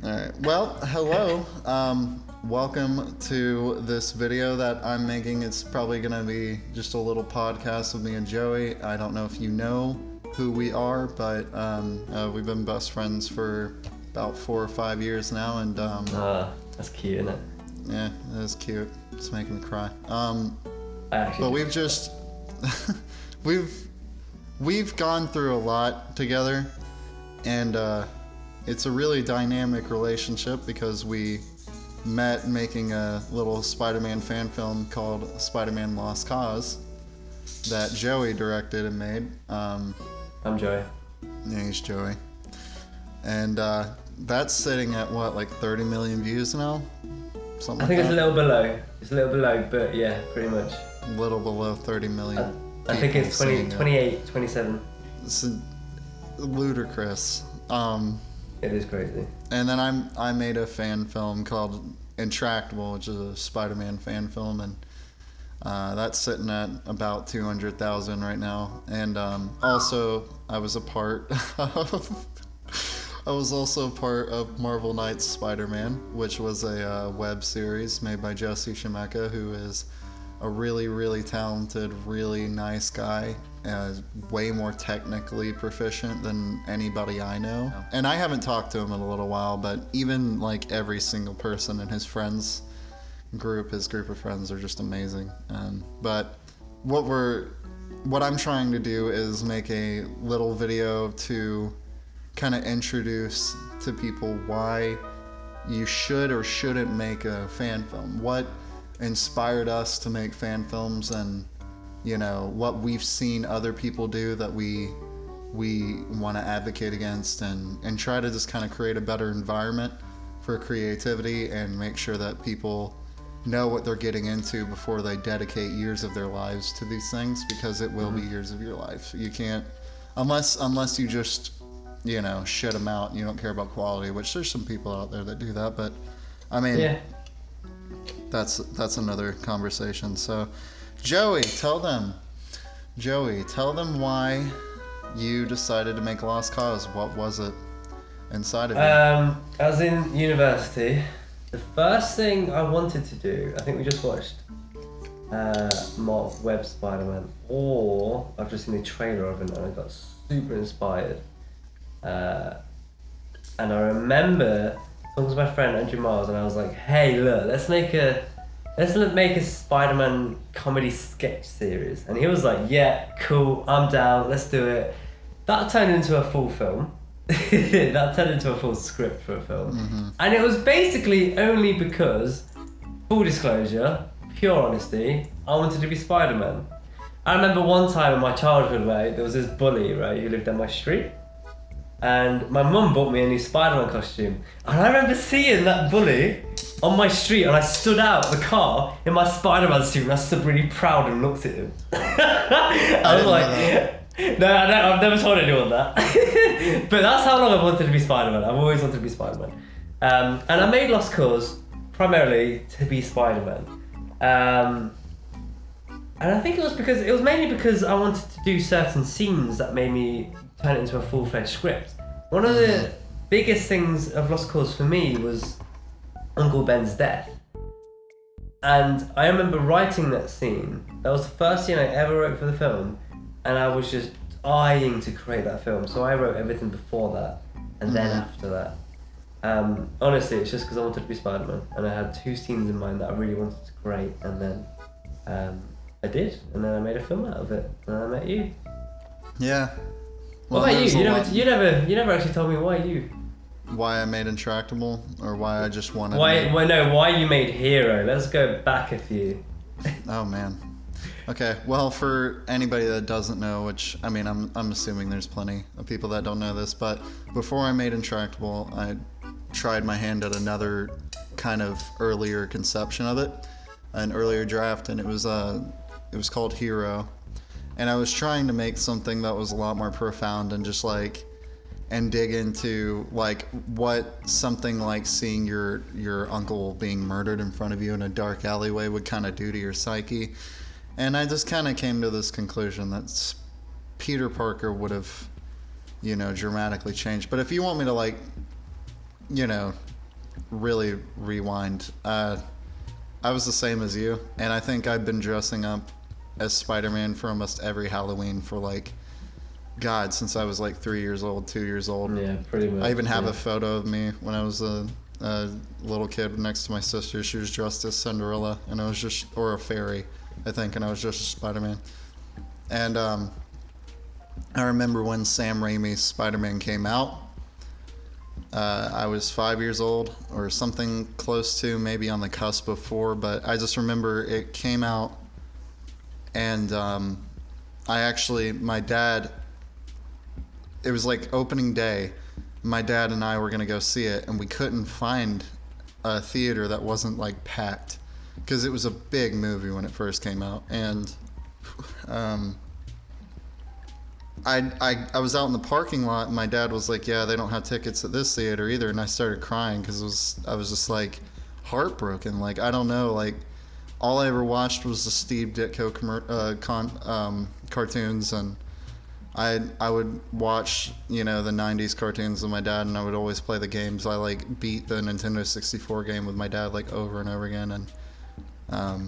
All right. Well, hello. Welcome to this video that I'm making. It's probably going to be just a little podcast with me and Joey. I don't know if you know who we are, but we've been best friends for about 4 or 5 years now, and that's cute, isn't it? Yeah, it is cute. It's making me cry. But we've just we've gone through a lot together, and it's a really dynamic relationship because we met making a little Spider-Man fan film called Spider-Man Lost Cause that Joey directed and made. I'm Joey. Yeah, he's Joey. And that's sitting at what, like 30 million views now? Something I think like it's a little below. It's a little below, but yeah, pretty much. A little below 30 million. I think it's 28, 27. It's ludicrous. It is crazy. And then I made a fan film called Intractable, which is a Spider-Man fan film, and that's sitting at about 200,000 right now. And also, I was also part of Marvel Knights Spider-Man, which was a web series made by Jesse Shimeka, who is a really, really talented, really nice guy. Way more technically proficient than anybody I know. And I haven't talked to him in a little while, but even like every single person in his friends group, his group of friends are just amazing. But what I'm trying to do is make a little video to kind of introduce to people why you should or shouldn't make a fan film. What inspired us to make fan films, and you know what we've seen other people do that we want to advocate against, and try to just kind of create a better environment for creativity and make sure that people know what they're getting into before they dedicate years of their lives to these things, because it will be years of your life. You can't, unless you just, you know, shit them out and you don't care about quality, which there's some people out there that do that, but I mean, yeah. That's another conversation. So Joey, tell them why you decided to make Lost Cause. What was it inside of you? I was in university. The first thing I wanted to do, I think we just watched Mark Webb Spider-Man, or I've just seen the trailer of it and I got super inspired. And I remember talking to my friend Andrew Miles, and I was like, hey, look, let's make a Spider-Man comedy sketch series. And he was like, yeah, cool, I'm down, let's do it. That turned into a full film. That turned into a full script for a film. Mm-hmm. And it was basically only because, full disclosure, pure honesty, I wanted to be Spider-Man. I remember one time in my childhood, right, there was this bully, right, who lived down my street. And my mum bought me a new Spider-Man costume. And I remember seeing that bully on my street, and I stood out the car in my Spider-Man suit, and I stood really proud and looked at him. I was like, no, I've never told anyone that. But that's how long I've wanted to be Spider-Man. I've always wanted to be Spider-Man. And I made Lost Cause primarily to be Spider-Man. And I think it was mainly because I wanted to do certain scenes that made me turn it into a full-fledged script. One of the biggest things of Lost Cause for me was Uncle Ben's death. And I remember writing that scene. That was the first scene I ever wrote for the film, and I was just eyeing to create that film. So I wrote everything before that, and then after that. Honestly, it's just because I wanted to be Spider-Man, and I had 2 scenes in mind that I really wanted to create, and then I did, and then I made a film out of it, and I met you. Yeah. Well, what about you? You never actually told me why I made Intractable, or why I just wanted. Why you made Hero? Let's go back a few. Oh man. Okay. Well, for anybody that doesn't know, which I mean, I'm assuming there's plenty of people that don't know this, but before I made Intractable, I tried my hand at another kind of earlier conception of it, an earlier draft, and it was called Hero. And I was trying to make something that was a lot more profound and just like, and dig into like what something like seeing your uncle being murdered in front of you in a dark alleyway would kind of do to your psyche. And I just kind of came to this conclusion that Peter Parker would have, dramatically changed. But if you want me to really rewind. I was the same as you, and I think I've been dressing up as Spider-Man for almost every Halloween for like, God, since I was like 3 years old, 2 years old. Yeah, pretty much. I even have a photo of me when I was a little kid next to my sister. She was dressed as Cinderella, and I was just, or a fairy, I think, and I was just Spider-Man. And I remember when Sam Raimi's Spider-Man came out. I was 5 years old, or something close to, maybe on the cusp of 4, but I just remember it came out, and my dad, it was like opening day, my dad and I were going to go see it, and we couldn't find a theater that wasn't like packed, because it was a big movie when it first came out. And I was out in the parking lot, and my dad was like, yeah, they don't have tickets at this theater either. And I started crying because I was just like heartbroken. Like, I don't know, like all I ever watched was the Steve Ditko cartoons, and I would watch, the 90s cartoons with my dad, and I would always play the games. I like beat the Nintendo 64 game with my dad like over and over again. And I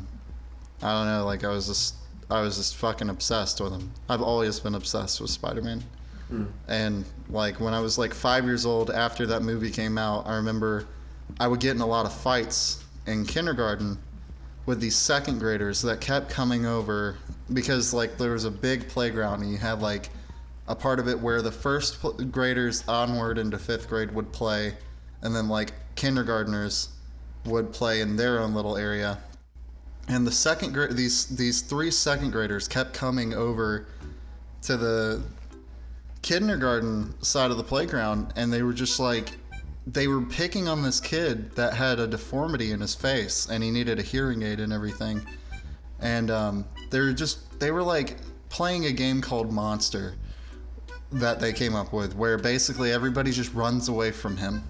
don't know, like I was just fucking obsessed with him. I've always been obsessed with Spider-Man. And like when I was like 5 years old, after that movie came out, I remember I would get in a lot of fights in kindergarten with these second graders that kept coming over, because like there was a big playground, and you had like a part of it where the first graders onward into 5th grade would play, and then like kindergartners would play in their own little area. And the these 3 second graders kept coming over to the kindergarten side of the playground, and they were just like, they were picking on this kid that had a deformity in his face, and he needed a hearing aid and everything. And they were like playing a game called Monster that they came up with, where basically everybody just runs away from him,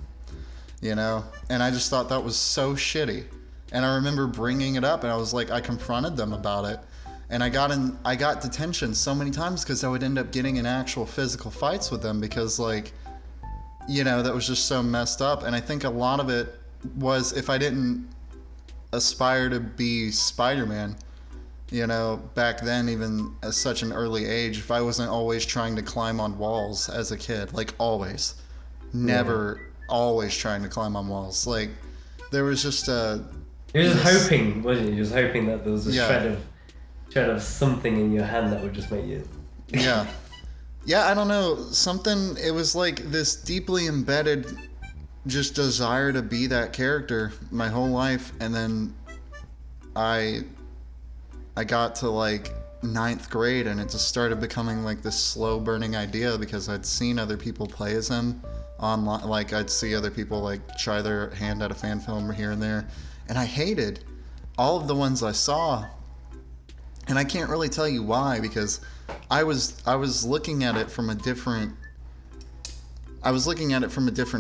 and I just thought that was so shitty. And I remember bringing it up, and I was like, I confronted them about it, and I got detention so many times because I would end up getting in actual physical fights with them, because like, that was just so messed up. And I think a lot of it was, if I didn't aspire to be Spider-Man, back then, even at such an early age, if I wasn't always trying to climb on walls as a kid, like always, always trying to climb on walls, like there was just you were just hoping, wasn't you? You was hoping that there was a shred of something in your hand that would just make you. Yeah. Yeah, I don't know. Something, it was like this deeply embedded just desire to be that character my whole life. And then I got to like 9th grade, and it just started becoming like this slow burning idea, because I'd seen other people play as him online. Like I'd see other people like try their hand at a fan film here and there. And I hated all of the ones I saw. And I can't really tell you why, because I was looking at it from a different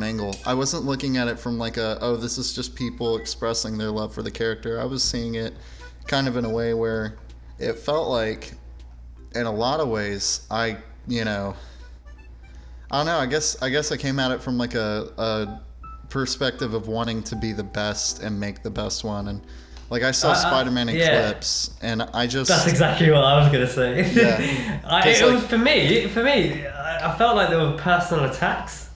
angle. I wasn't looking at it from like this is just people expressing their love for the character. I was seeing it kind of in a way where it felt like, in a lot of ways, I don't know, I guess I came at it from like a perspective of wanting to be the best and make the best one. And like I saw Spider-Man in clips, and I just... That's exactly what I was going to say. Yeah. It was, for me, I felt like there were personal attacks.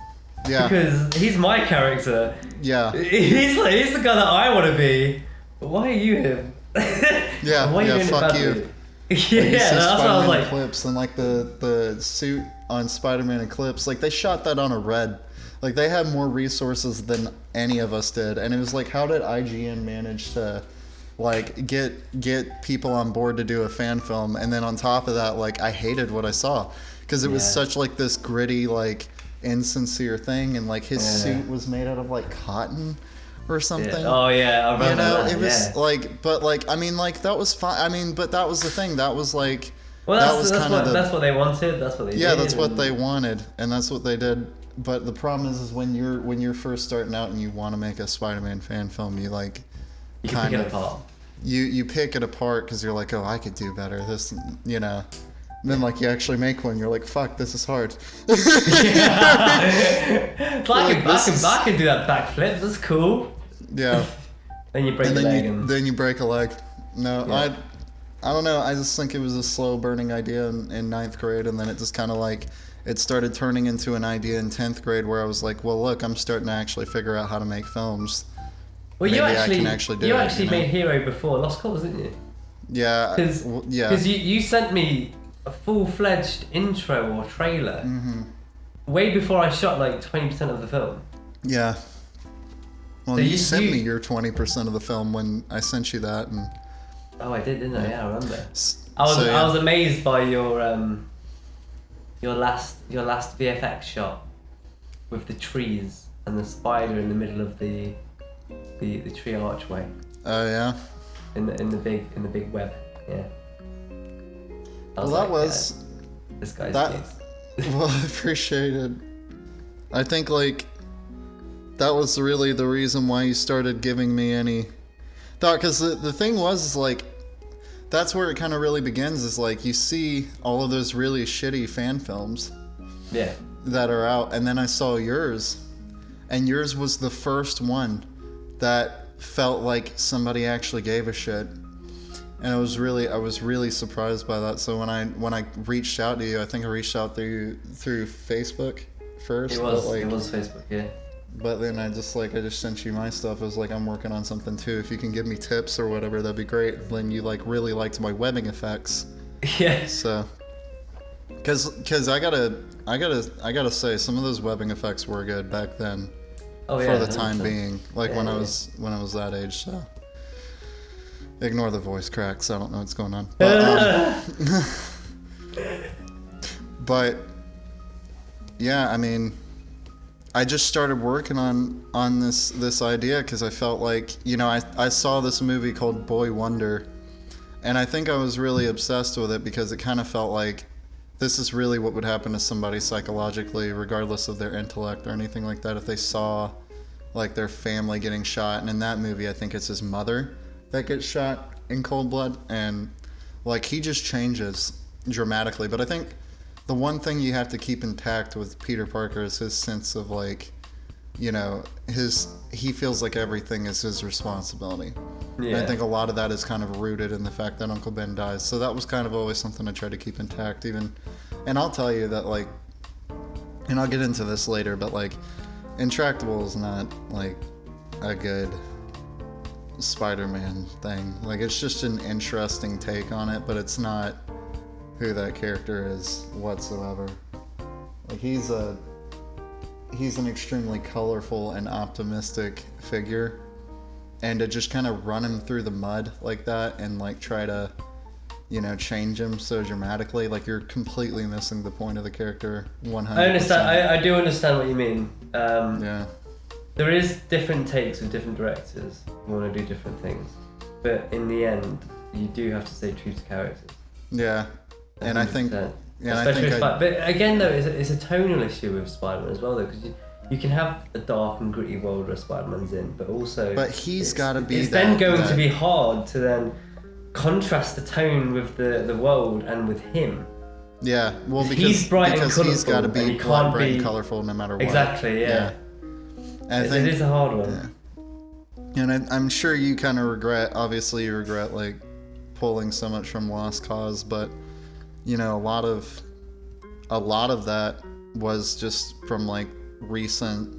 Yeah. Because he's my character. Yeah. He's the guy that I want to be. But why are you him? Yeah, why are you fuck you. Yeah, like, you that's what I was like. Clips, and like the suit on Spider-Man Eclipse, like they shot that on a red. Like they had more resources than any of us did, and it was like, how did IGN manage to like get people on board to do a fan film? And then on top of that, like I hated what I saw, because it was such like this gritty, like insincere thing, and like his suit was made out of like cotton or something. Oh yeah, I remember that. It was like, but like, I mean, like that was fine. I mean, but that was the thing. That was like, that's what they wanted. That's what they did. Yeah, that's what they wanted, and that's what they did. But the problem is when you're first starting out and you want to make a Spider-Man fan film, you like kind of pick it apart. You pick it apart because you're like, oh, I could do better. This, And then like you actually make one, you're like, fuck, this is hard. I can do that backflip. That's cool. Yeah. Then you break a leg. Then you break a leg. No, Yeah. I don't know. I just think it was a slow burning idea in ninth grade, and then it just kind of like it started turning into an idea in 10th grade where I was like, well, look, I'm starting to actually figure out how to make films. Well, Maybe you I can actually do it, made Hero before Lost Cause, didn't you? Yeah. Because you sent me a full-fledged intro or trailer way before I shot like 20% of the film. Yeah. Well, So you sent me your 20% of the film when I sent you that, and oh, I did, didn't I? Yeah, I remember. So, I was amazed by your last VFX shot with the trees and the spider in the middle of the tree archway. Oh yeah. In the big web, yeah. This guy's piece. Well, I appreciate it. I think like that was really the reason why you started giving me any thought, because the thing was like that's where it kind of really begins, is like you see all of those really shitty fan films that are out, and then I saw yours, and yours was the first one that felt like somebody actually gave a shit, and I was really surprised by that. So when I reached out to you, I think I reached out through Facebook first. It was Facebook, yeah. But then I just sent you my stuff. I was like, I'm working on something too. If you can give me tips or whatever, that'd be great. Then you like really liked my webbing effects. Yeah. So, cause I gotta say, some of those webbing effects were good back then. Oh yeah. For the time 100%. being, like when I was that age. So, ignore the voice cracks. I don't know what's going on. But yeah, I mean, I just started working on this idea because I felt like, you know, I saw this movie called Boy Wonder, and I think I was really obsessed with it because it kind of felt like this is really what would happen to somebody psychologically, regardless of their intellect or anything like that, if they saw like their family getting shot. And in that movie, I think it's his mother that gets shot in cold blood, and like he just changes dramatically. But I think the one thing you have to keep intact with Peter Parker is his sense of like, you know, he feels like everything is his responsibility. Yeah. And I think a lot of that is kind of rooted in the fact that Uncle Ben dies. So that was kind of always something I tried to keep intact even. And I'll tell you that like, and I'll get into this later, but like Intractable is not like a good Spider-Man thing. Like it's just an interesting take on it, but it's not who that character is whatsoever. Like he's an extremely colorful and optimistic figure, and to just kind of run him through the mud like that and like try to, you know, change him so dramatically, like you're completely missing the point of the character 100%. I understand. I do understand what you mean. Yeah. There is different takes with different directors who want to do different things, but in the end, you do have to stay true to characters. Yeah. And 100%. I think, yeah, especially but again though, it's a tonal issue with Spider-Man as well though, because you can have a dark and gritty world where Spider-Man's in, but also he's got to be. It's then going to be hard to then contrast the tone with the world and with him. Yeah, well, because he's bright and colourful, he's got to be bright and colorful no matter what. Exactly, yeah. And it is a hard one. Yeah. And I'm sure you kind of regret like pulling so much from Lost Cause, but you know, a lot of that was just from like recent.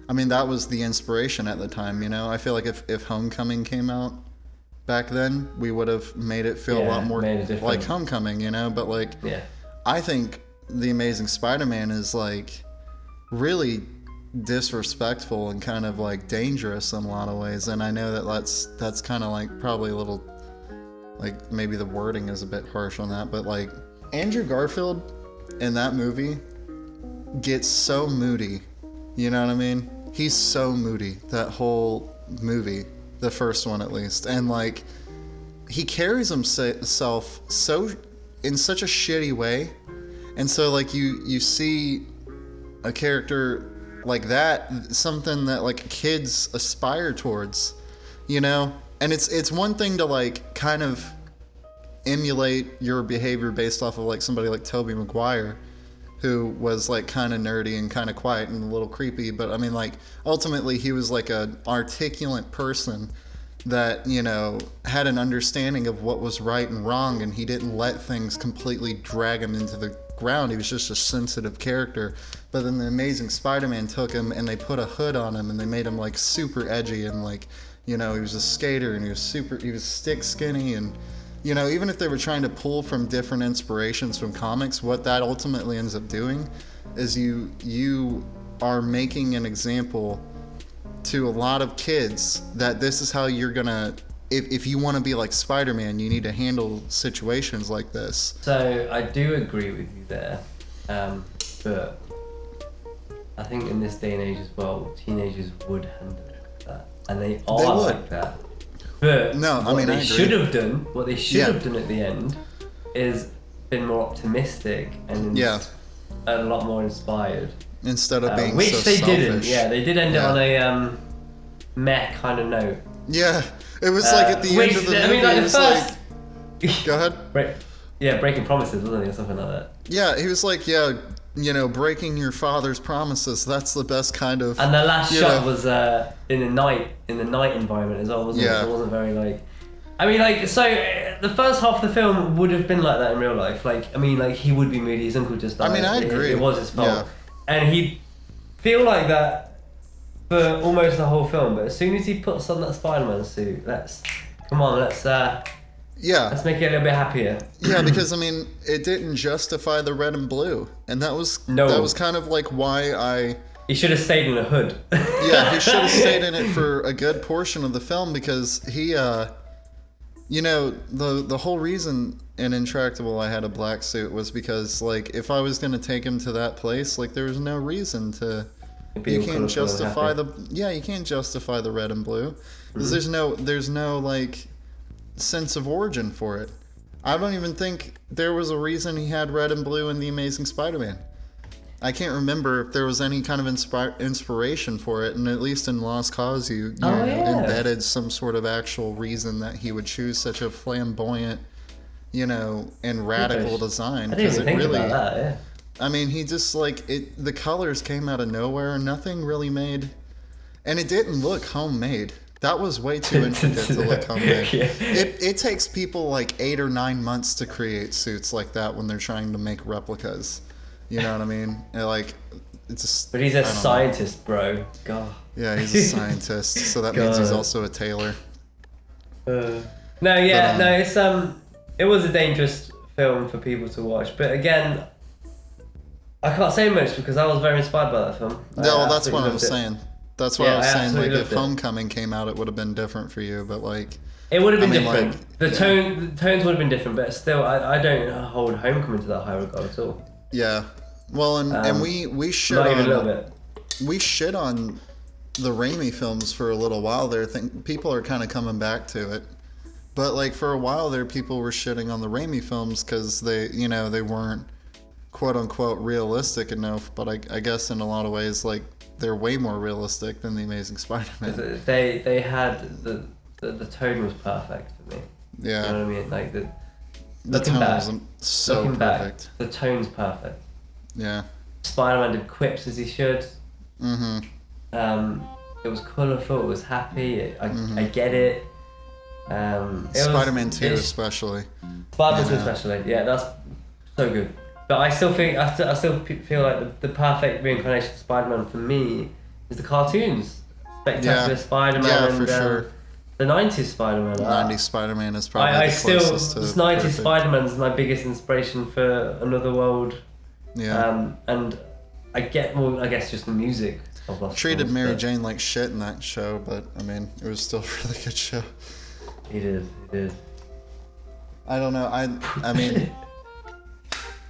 I mean, that was the inspiration at the time. You know, I feel like if Homecoming came out back then, we would have made it feel a lot more like Homecoming. You know, but like, I think The Amazing Spider-Man is like really disrespectful and kind of like dangerous in a lot of ways, and I know that's kind of like probably a little. Like, maybe the wording is a bit harsh on that, but like, Andrew Garfield in that movie gets so moody. You know what I mean? He's so moody, that whole movie, the first one at least. And like, he carries himself in such a shitty way. And so like, you see a character like that, something that like kids aspire towards, you know? And it's one thing to like kind of emulate your behavior based off of like somebody like Tobey Maguire, who was like kind of nerdy and kind of quiet and a little creepy, but I mean, like, ultimately he was like an articulate person that, you know, had an understanding of what was right and wrong, and he didn't let things completely drag him into the ground. He was just a sensitive character. But then the Amazing Spider-Man took him and they put a hood on him and they made him like super edgy, and like, you know, he was a skater and he was stick skinny, and, you know, even if they were trying to pull from different inspirations from comics, what that ultimately ends up doing is you are making an example to a lot of kids that this is how you're gonna, if you want to be like Spider-Man, you need to handle situations like this. So I do agree with you there, but I think in this day and age as well, teenagers would handle it like that, and they are like that. But no, I mean, what they should have done at the end is been more optimistic and a lot more inspired. Instead of being which so they selfish. didn't. Yeah, they did end it on a meh kind of note. Yeah, it was like at the end of the movie. I mean, like it the was first. like, go ahead. Breaking promises, wasn't he, or something like that? Yeah, he was like, you know, breaking your father's promises. That's the best kind of. And the last shot was in the night environment as well, wasn't it? So it wasn't very like. I mean, like, so the first half of the film would have been like that in real life. Like, I mean, like, he would be moody. His uncle just died. I mean, I agree. It was his fault. Yeah. And he'd feel like that for almost the whole film. But as soon as he puts on that Spider-Man suit, let's make it a little bit happier. Yeah, because I mean, it didn't justify the red and blue, and that was kind of like why He should have stayed in a hood. Yeah, he should have stayed in it for a good portion of the film, because he, you know, the whole reason in Intractable I had a black suit was because, like, if I was gonna take him to that place, like, there was no reason to. You can't justify you can't justify the red and blue, because there's no like sense of origin for it. I don't even think there was a reason he had red and blue in The Amazing Spider-Man. I can't remember if there was any kind of inspiration for it, and at least in Lost Cause, you embedded some sort of actual reason that he would choose such a flamboyant, you know, and radical design. I didn't even think about that, yeah. I mean, he just, like, the colors came out of nowhere, and nothing really made, and it didn't look homemade. That was way too intricate to look homemade. Yeah. It takes people like 8 or 9 months to create suits like that when they're trying to make replicas. You know what I mean? Like, it's just. But he's a scientist, bro. God. Yeah, he's a scientist, so that means he's also a tailor. It's it was a dangerous film for people to watch, but again, I can't say much because I was very inspired by that film. No, that's what I'm saying. That's why I was saying, like, if Homecoming came out, it would have been different for you, but like. It would have been different. Like, the tones would have been different, but still, I don't hold Homecoming to that high regard at all. Yeah, well, and we shit not on even a little bit. We shit on the Raimi films for a little while there. People are kind of coming back to it, but like for a while there, people were shitting on the Raimi films because they weren't quote unquote realistic enough. But I guess in a lot of ways, like, they're way more realistic than The Amazing Spider-Man. They had the tone was perfect for me. Yeah, you know what I mean, like the tone was so perfect. The tone's perfect. Yeah. Spider-Man did quips as he should. Mm-hmm. It was colourful. It was happy. I get it. Spider-Man 2 especially. Spider-Man 2 especially. Yeah, that's so good. But I still think I still feel like the perfect reincarnation of Spider-Man for me is the cartoons. Spectacular Spider-Man and sure. The 90s Spider-Man. The 90s Spider-Man is probably the closest to this 90s Spider-Man is my biggest inspiration for Another World. Yeah. And I guess just the music of Lost Treated Cause, Mary Jane like shit in that show, but I mean, it was still a really good show. He did. I don't know. I mean,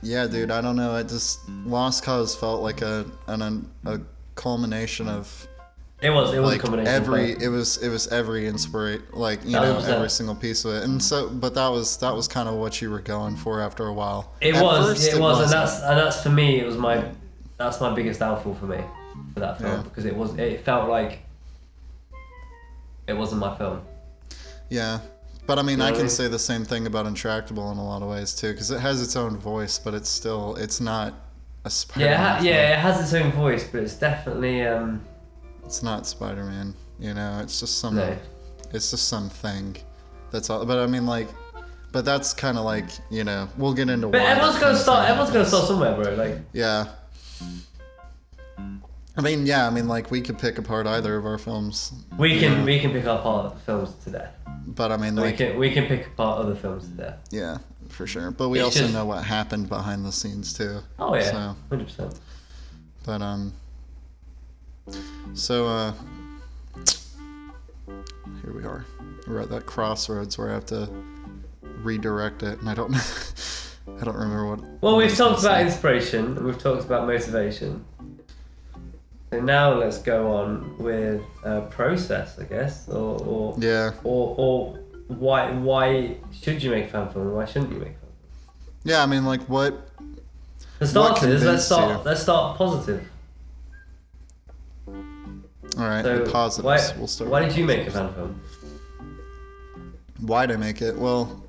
yeah, dude. I don't know. I just Lost Cause felt like a culmination of. It was like a combination. It was every inspiration, like, you know, every single piece of it, and so, but that was kind of what you were going for after a while. It was, and that's for me. That's my biggest downfall for me for that film, because it felt like it wasn't my film. Yeah, But I mean, You know I what I can mean? say the same thing about Intractable in a lot of ways too, because it has its own voice, but it's not a Spider-Man film. Yeah, it has its own voice, but it's definitely It's not Spider-Man. You know, it's just no. it's just something. That's all. But I mean, like, but that's kind of like, you know, we'll get into. But why everyone's that gonna kind of start. thing Everyone's gonna happens. start somewhere, bro. Like, Yeah. I mean, yeah. I mean, like, we could pick apart either of our films. we can Yeah. we can pick apart films to death. But I mean, like, We can pick apart other films to death. yeah, for sure. But we It's also just- know what happened behind the scenes too. Oh yeah, So, 100%. but so here we are. We're at that crossroads where I have to redirect it, and I don't remember what. Well, what I we've was gonna talked about say. inspiration and we've talked about motivation. So now let's go on with process, I guess, or Yeah, why should you make a fan film and why shouldn't you make a fan film? yeah. I mean, like, what? For starters, convinced you? let's start positive. All right, So the positives. why We'll start. why with did you make a positives. fan film? Why'd I make it? Well,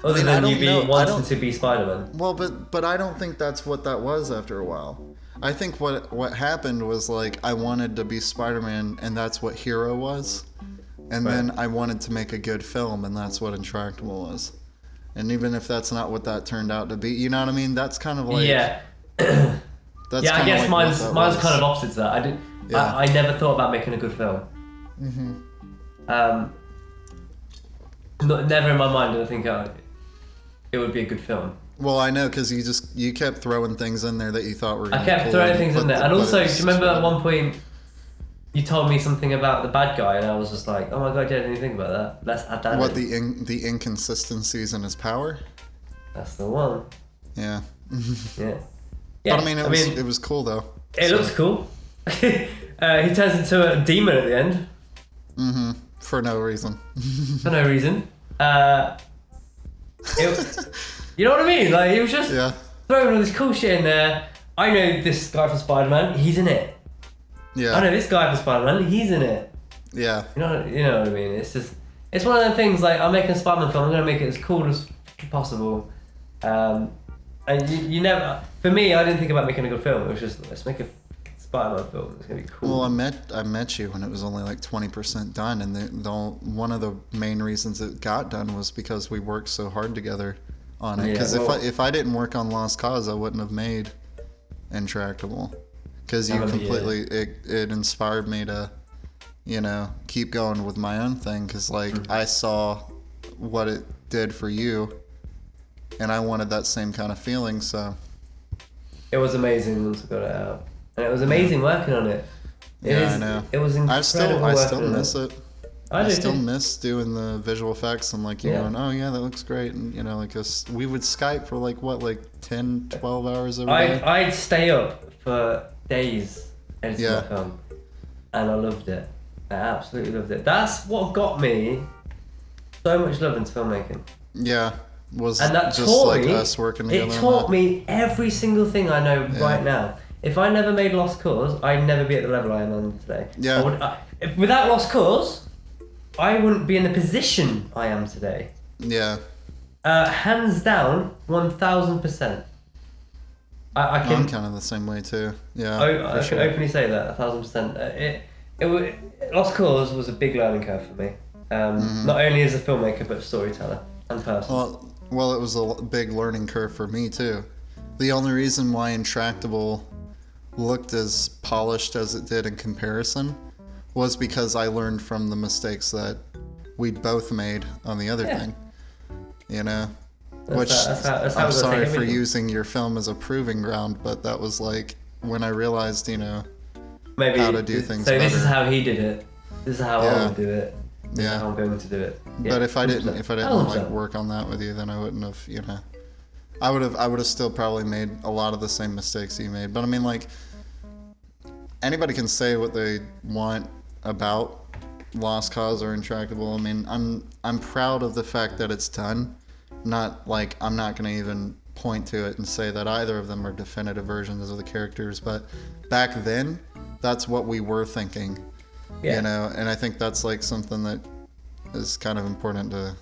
Other mean, I than you don't know. being I wanting don't- to be Spider-Man. well, but I don't think that's what that was after a while. I think what happened was, like, I wanted to be Spider-Man, and that's what Hero was, and Right. then I wanted to make a good film, and that's what Intractable was. And even if that's not what that turned out to be, you know what I mean? That's kind of like Yeah. That's Yeah, I kinda guess like what mine's that mine's was. kind of opposite to that. I didn't. Yeah. I never thought about making a good film. Never in my mind did I think it would be a good film. Well, I know because you kept throwing things in there that you thought were. I Gonna kept be cool, throwing things in but there, and but also, do it's you remember just at one point you told me something about the bad guy, and I was just like, oh my god, yeah, I didn't even think about that. Let's add that. what in. the inconsistencies in his power? That's the one. Yeah. Yeah. Yeah. But I mean, it was cool though. It So- looks cool. He turns into a demon at the end for no reason. for no reason. You know what I mean? Like, it was just Yeah. throwing all this cool shit in there. I know this guy from Spider-Man, he's in it. I know Yeah. this guy from Spider-Man, he's in it. Yeah. You know what I mean? It's just, it's one of them things, like, I'm making a Spider-Man film, I'm going to make it as cool as possible. And you never, for me, I didn't think about making a good film. It was just, let's make a Spider-Man film. It's going to be cool. Well, I met you when it was only like 20% done, and one of the main reasons it got done was because we worked so hard together on it. Yeah, Because well- if I didn't work on Lost Cause, I wouldn't have made Intractable. Because you Yeah. completely it inspired me to, you know, keep going with my own thing. Because like I saw what it did for you, and I wanted that same kind of feeling. So It was amazing once I got it out. And it was amazing working on it. I know. It was incredible I still working on miss it. I do still too. miss doing the visual effects and like you Yeah. going, oh yeah, that looks great, and you know, like we would Skype for like what, like 10, 12 hours every day. I'd stay up for days editing Yeah. my film, and I loved it. I absolutely loved it. That's what got me so much love into filmmaking. Yeah, was And that just taught like me, us working together. it on taught that. me every single thing I know right now. If I never made Lost Cause, I'd never be at the level I am on today. Yeah. Without Lost Cause, I wouldn't be in the position I am today. Yeah, Hands down, 1000%. I I'm can kind of the same way too. Yeah, I for can sure. openly say that 1000%. Lost Cause was a big learning curve for me. Not only as a filmmaker but a storyteller and person. Well, it was a big learning curve for me too. The only reason why Intractable looked as polished as it did in comparison was because I learned from the mistakes that we both made on the other thing. You know? That's how I'm it sorry goes. for using your film as a proving ground, but that was like when I realized, you know, Maybe how to do things So this is better. how he did it. This is how I Yeah. would do it. This is Yeah. how I'm going to do it. Yeah, but if I didn't 100%. like work on that with you, then I wouldn't have, you know. I would have still probably made a lot of the same mistakes you made. But I mean, like, anybody can say what they want about Lost Cause or Intractable. I mean, I'm proud of the fact that it's done. Not like I'm not gonna even point to it and say that either of them are definitive versions of the characters, but back then, that's what we were thinking. Yeah. You know, and I think that's like something that is kind of important to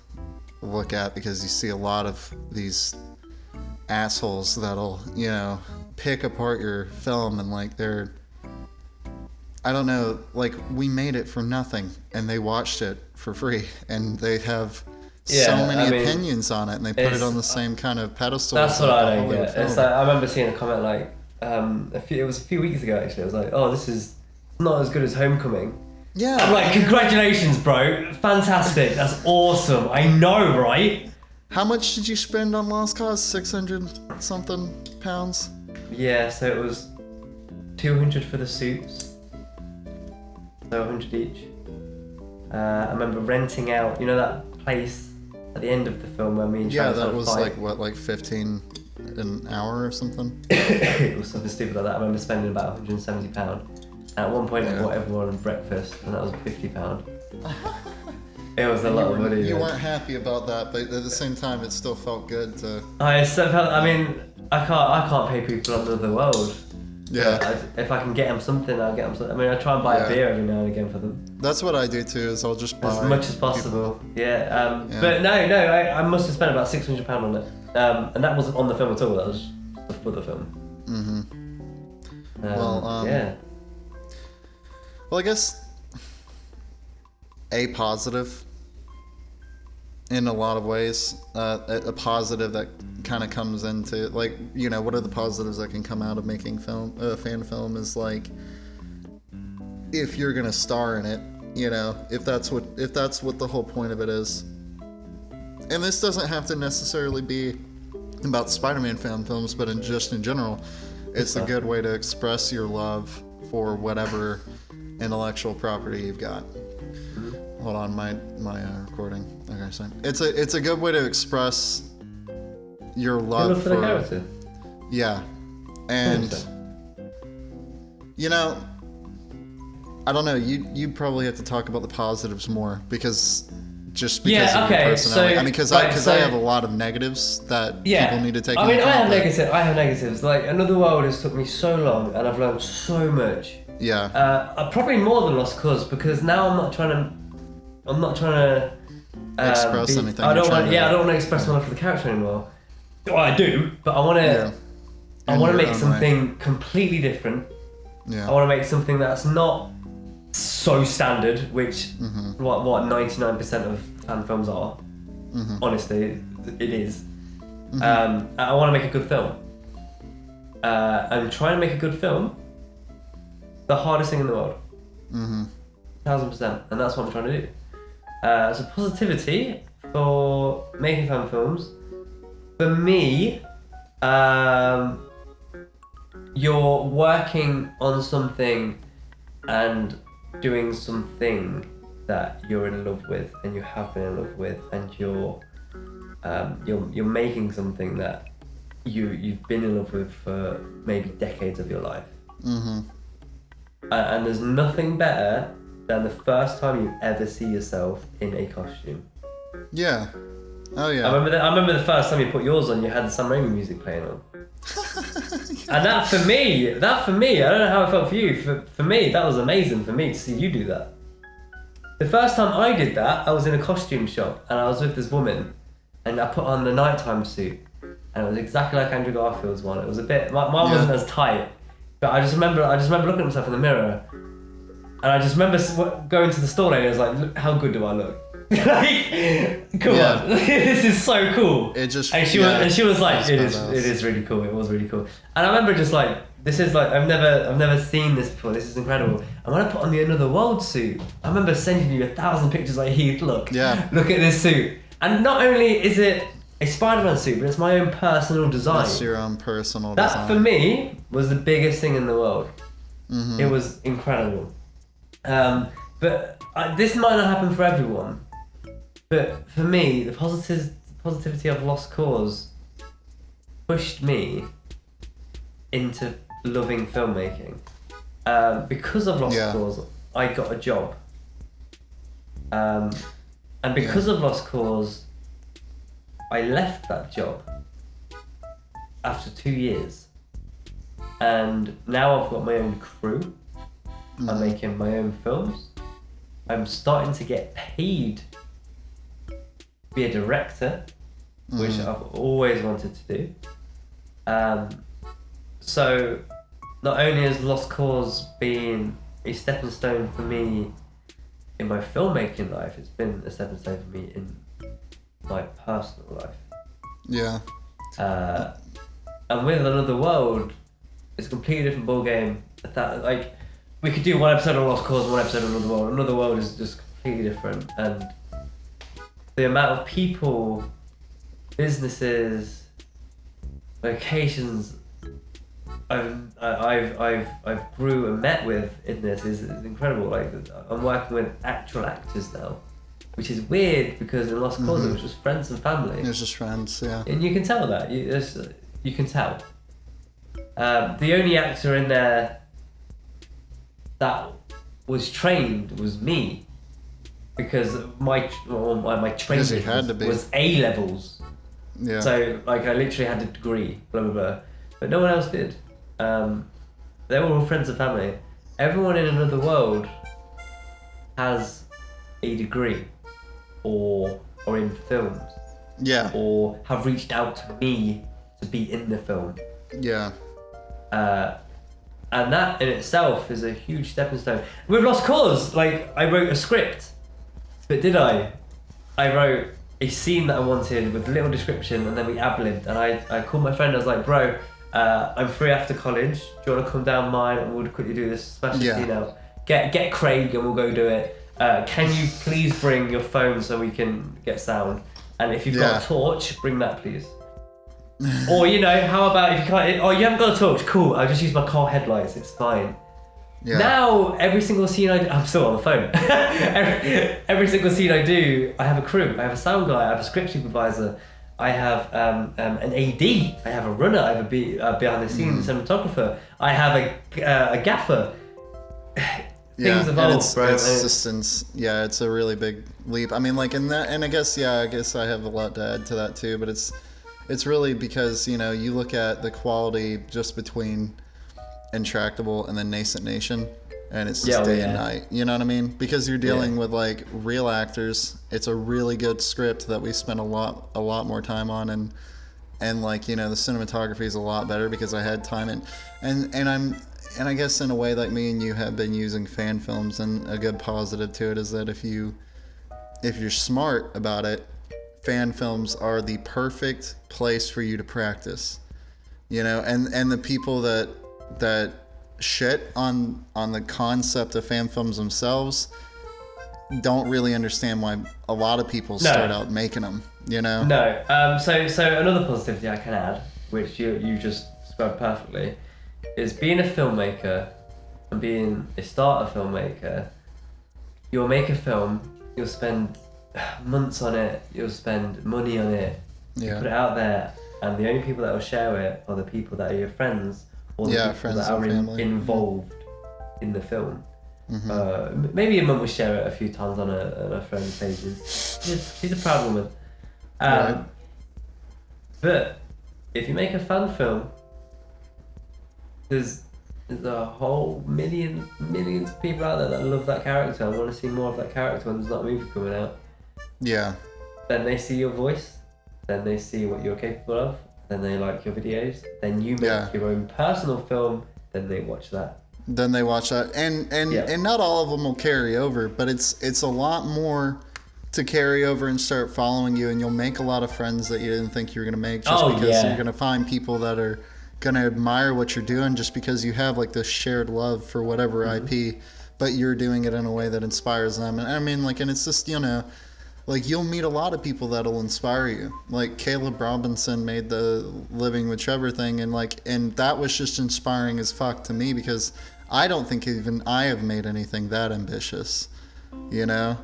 look at, because you see a lot of these assholes that'll, you know, pick apart your film and like they're, I don't know, like we made it for nothing and they watched it for free and they have so many opinions on it and they put it on the same kind of pedestal. That's what I don't get. It's like, I remember seeing a comment like, it was a few weeks ago actually, it was like, oh, this is not as good as Homecoming. Yeah. I'm like, congratulations, bro. Fantastic. That's awesome. I know, right? How much did you spend on Lost Cause? 600 something pounds? Yeah, so it was 200 for the suits. So 100 each. I remember renting out, you know that place at the end of the film where me and Chad that was fight? like 15 an hour or something? It was something stupid like that. I remember spending about £170. At one point I bought everyone breakfast and that was £50. It was a lot of money. You weren't happy about that, but at the same time it still felt good to... I can't pay people under the world. Yeah. If I can get them something, I'll get them something. I mean, I try and buy a beer every now and again for them. That's what I do too, is I'll just buy... as much as possible. But no, I must have spent about £600 on it. And that wasn't on the film at all, that was for the film. Mm-hmm. Well, I guess a positive in a lot of ways, a positive that kind of comes into, like, you know, what are the positives that can come out of making fan film is like, if you're gonna star in it, you know, if that's what the whole point of it is. And this doesn't have to necessarily be about Spider-Man fan films, but in general, it's a good way to express your love for whatever intellectual property you've got. Hold on, my recording. Okay, so it's a good way to express your love for the character. Yeah, and you know, I don't know. You probably have to talk about the positives more because of your personality. So, I mean, because I have a lot lot of negatives that people need to take. I mean, I have negatives. Like, Another World has took me so long, and I've learned so much. Yeah. Probably more than Lost Cause, because now I'm not trying to express anything. I don't want to express my love for the character anymore. Well, I do, but I want to. I want to make something completely different. Yeah. I want to make something that's not so standard, which what 99% of fan films are. Honestly, it is. I want to make a good film. And trying to make a good film, the hardest thing in the world. 1000%, and that's what I'm trying to do. So positivity for making fan films, for me, you're working on something and doing something that you're in love with and you have been in love with, and you're making something that you've been in love with for maybe decades of your life. And there's nothing better than the first time you ever see yourself in a costume. Yeah. Oh yeah. I remember the first time you put yours on, you had the Sam Raimi music playing on. And that for me, I don't know how it felt for you. For me, that was amazing for me to see you do that. The first time I did that, I was in a costume shop and I was with this woman, and I put on the nighttime suit, and it was exactly like Andrew Garfield's one. It was a bit, mine wasn't as tight, but I just remember looking at myself in the mirror, and I just remember going to the store lady and I was like, look, how good do I look? Like, come on, this is so cool. It just and she was like, it is really cool. It was really cool. And I remember just like, this is like, I've never seen this before. This is incredible. And when I put on the Another World suit, I remember sending you 1,000 pictures like, Heath, look at this suit. And not only is it a Spider-Man suit, but it's my own personal design. It's your own personal design. That for me was the biggest thing in the world. It was incredible. But this might not happen for everyone. But for me, the positivity of Lost Cause pushed me into loving filmmaking. Because of Lost Cause, I got a job. And because of Lost Cause, I left that job after 2 years. And now I've got my own crew. I'm making my own films. I'm starting to get paid be a director, which I've always wanted to do. So not only has Lost Cause been a stepping stone for me in my filmmaking life, it's been a stepping stone for me in my personal life. Yeah. And with Another World, it's a completely different ballgame. That, like, we could do one episode of Lost Cause, one episode of Another World. Another World is just completely different, and the amount of people, businesses, locations I've grew and met with in this is incredible. Like, I'm working with actual actors now, which is weird because in Lost Cause it was just friends and family. It was just friends, yeah. And you can tell that. You can tell. The only actor in there that was trained was me, because my training was A levels. Yeah. So like I literally had a degree, blah blah blah, but no one else did. They were all friends and family. Everyone in Another World has a degree, or in films. Yeah. Or have reached out to me to be in the film. Yeah. And that in itself is a huge stepping stone. With Lost Cause, like, I wrote a script, but did I? I wrote a scene that I wanted with a little description, and then we ad-libbed, and I called my friend. I was like, bro, I'm free after college. Do you want to come down mine and we'll quickly do this special scene out? Get Craig and we'll go do it. Can you please bring your phone so we can get sound? And if you've got a torch, bring that, please. Or, you know, how about if you can't... Oh, you haven't got a torch? Cool, I'll just use my car headlights. It's fine. Yeah. Now, every single scene I do... I'm still on the phone. every single scene I do, I have a crew. I have a sound guy. I have a script supervisor. I have an AD. I have a runner. I have a behind-the-scenes cinematographer. I have a gaffer. Things evolve, bro. It's a really big leap. I mean, like in that, and I guess I have a lot to add to that too. But it's really because, you know, you look at the quality just between Intractable and then Nascent Nation, and it's just day and night. You know what I mean? Because you're dealing with like real actors. It's a really good script that we spent a lot more time on, and like, you know, the cinematography is a lot better because I had time and I guess in a way, like me and you have been using fan films, and a good positive to it is that if you're smart about it, fan films are the perfect place for you to practice. You know, and the people that shit on the concept of fan films themselves don't really understand why a lot of people start out making them. You know. No. So another positivity I can add, which you just described perfectly, is being a filmmaker and being a starter filmmaker. You'll make a film, you'll spend months on it, you'll spend money on it, you put it out there, and the only people that will share it are the people that are your friends, or the people that are involved in the film. Maybe your mum will share it a few times on her friends' pages. She's a proud woman. But if you make a fan film, there's a whole millions of people out there that love that character and want to see more of that character when there's not a movie coming out. Yeah. Then they see your voice, then they see what you're capable of, then they like your videos, then you make your own personal film, then they watch that. And not all of them will carry over, but it's a lot more to carry over and start following you, and you'll make a lot of friends that you didn't think you were going to make because you're going to find people that are going to admire what you're doing just because you have like this shared love for whatever IP, but you're doing it in a way that inspires them. And I mean, like, and it's just, you know, like, you'll meet a lot of people that'll inspire you. Like Caleb Robinson made the Living with Trevor thing, and that was just inspiring as fuck to me because I don't think even I have made anything that ambitious, you know?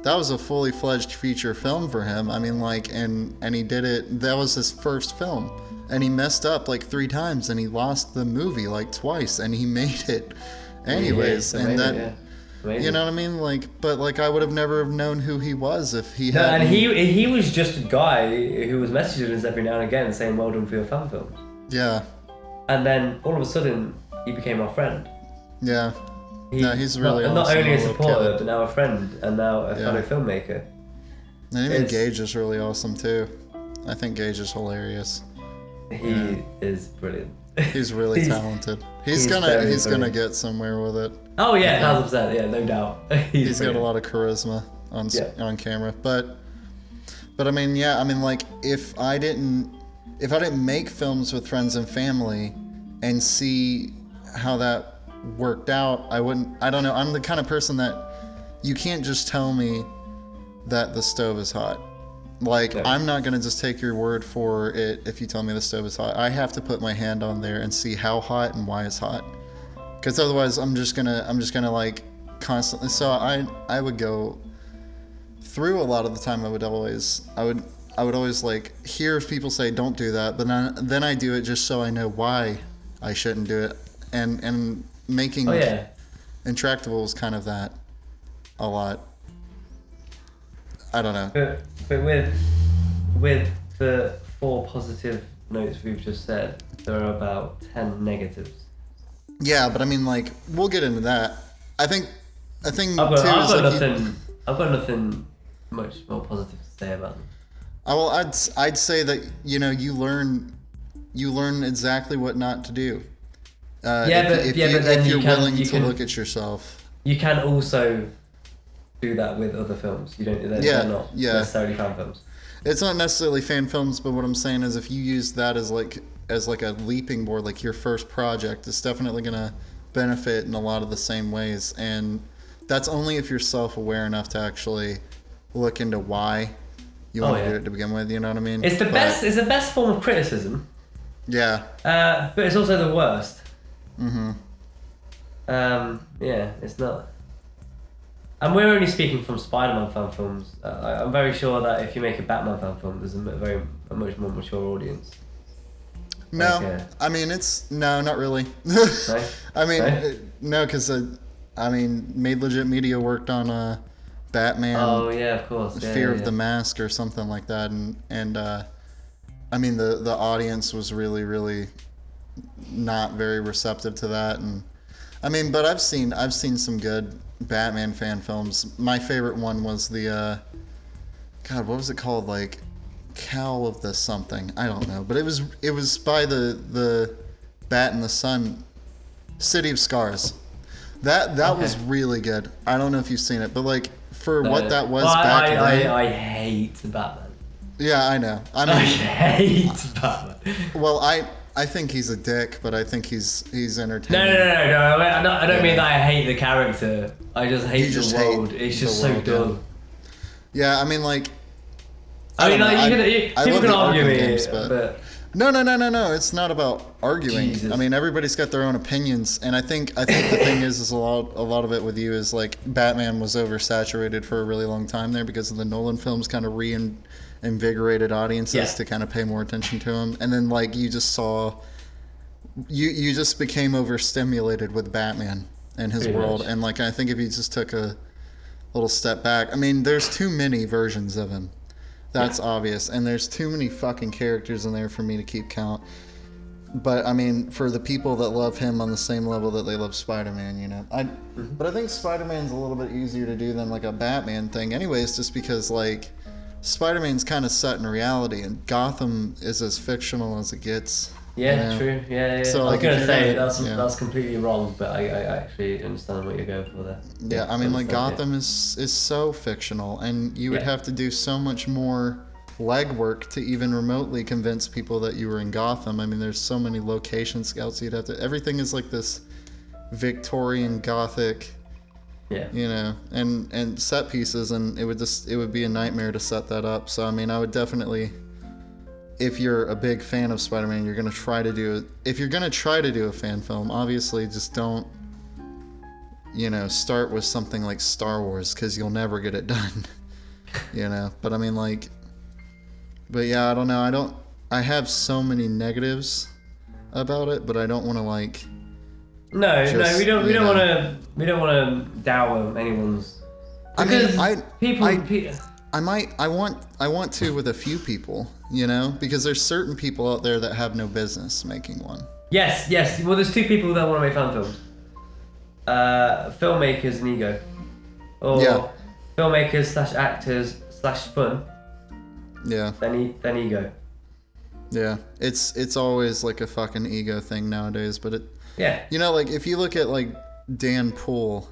That was a fully fledged feature film for him. I mean, like, and he did it, that was his first film. And he messed up like 3 times, and he lost the movie like twice, and he made it anyways. You know what I mean? Like, but like, I would have never known who he was if he had. And he was just a guy who was messaging us every now and again saying, "Well done for your fan film." Yeah. And then all of a sudden, he became our friend. Yeah. He's really not only a supporter, but now a friend, and now a fellow filmmaker. And even Gage is really awesome too. I think Gage is hilarious. He is brilliant. He's really talented. He's gonna get somewhere with it. Oh yeah, 1,000%. Yeah, no doubt. He's got a lot of charisma on camera. But I mean, yeah, I mean, like if I didn't make films with friends and family and see how that worked out, I don't know. I'm the kind of person that you can't just tell me that the stove is hot. Like, no. I'm not going to just take your word for it if you tell me the stove is hot. I have to put my hand on there and see how hot and why it's hot. Because otherwise I'm just going to like constantly. So I would go through a lot of the time. I would always like hear people say don't do that, but then I do it just so I know why I shouldn't do it. And making Intractable was kind of that a lot. I don't know. But with the 4 positive notes we've just said, there are about 10 negatives. Yeah, but I mean, like, we'll get into that. I think I've got nothing much more positive to say about them. Well, I'd say that you learn exactly what not to do. If you're willing to look at yourself. You can also do that with other films. They're not necessarily fan films. It's not necessarily fan films, but what I'm saying is if you use that as like a leaping board, like your first project, it's definitely going to benefit in a lot of the same ways. And that's only if you're self-aware enough to actually look into why you want to do it to begin with. You know what I mean? It's the best form of criticism. Yeah. But it's also the worst. Mm-hmm. It's not. And we're only speaking from Spider-Man fan films. I'm very sure that if you make a Batman fan film, there's a much more mature audience. No, I mean not really. No? I mean, no, because Made Legit Media worked on Batman. Oh yeah, of course. Fear of the Mask or something like that, and I mean the audience was really, really not very receptive to that, and I mean, but I've seen some good Batman fan films. My favorite one was the what was it called? Like Cowl of the something. I don't know, but it was by the Bat and the Sun, City of Scars. That was really good. I don't know if you've seen it, but like for what that was back then. I hate Batman. Yeah, I know. I hate Batman. Well, I think he's a dick, but I think he's entertaining. No. I don't mean that I hate the character. I just hate the world. It's just so dumb. Yeah, I mean, like. People can argue me, games, but no. It's not about arguing. Jesus. I mean, everybody's got their own opinions, and I think the thing is a lot of it with you is like Batman was oversaturated for a really long time there because of the Nolan films kind of reinvigorated audiences to kind of pay more attention to him, and then like you just saw, you just became overstimulated with Batman and his world, and like I think if you just took a little step back, I mean, there's too many versions of him. That's obvious, and there's too many fucking characters in there for me to keep count. But I mean, for the people that love him on the same level that they love Spider-Man, But I think Spider-Man's a little bit easier to do than like a Batman thing, anyways, just because like Spider-Man's kind of set in reality, and Gotham is as fictional as it gets. Yeah, true. Yeah. So, I was going to say that's completely wrong, but I actually understand what you're going for there. Yeah, I mean, like Gotham is so fictional, and you would have to do so much more legwork to even remotely convince people that you were in Gotham. I mean, there's so many location scouts you'd have to. Everything is like this Victorian Gothic. Yeah. And set pieces, and it would be a nightmare to set that up. So I mean, I would definitely. If you're a big fan of Spider-Man, you're gonna try to do it. If you're gonna try to do a fan film, obviously just don't, start with something like Star Wars, because you'll never get it done. But I mean, like, but yeah, I don't know. I have so many negatives about it, but I don't want to like. No, we don't want to dower anyone's. Because I want to with a few people, because there's certain people out there that have no business making one. Yes. Well, there's 2 people that want to make fan films. Filmmakers and ego. Or filmmakers / actors /fun, Yeah. then ego. Yeah. It's always like a fucking ego thing nowadays, but it. Yeah. You know, like if you look at like Dan Poole,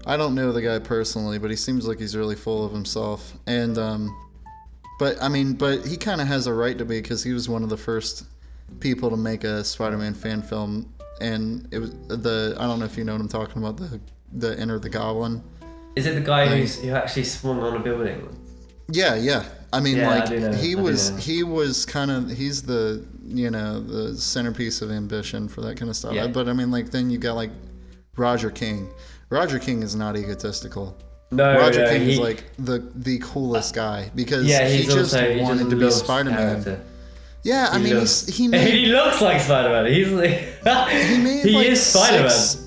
I don't know the guy personally, but he seems like he's really full of himself. And but he kind of has a right to be, because he was one of the first people to make a Spider-Man fan film, and it was I don't know if you know what I'm talking about, the Enter the Goblin. Is it the guy who actually swung on a building? Yeah. I mean, Yeah, like I do know. he was kind of, he's the, you know, the centerpiece of ambition for that kind of stuff. Yeah. But I mean, like then you got like Roger King. Roger King is not egotistical. No, Roger King is like the coolest guy, because he just wanted to be Spider-Man. Character. Yeah, I mean, he looks like Spider-Man. He's like, he is Spider-Man.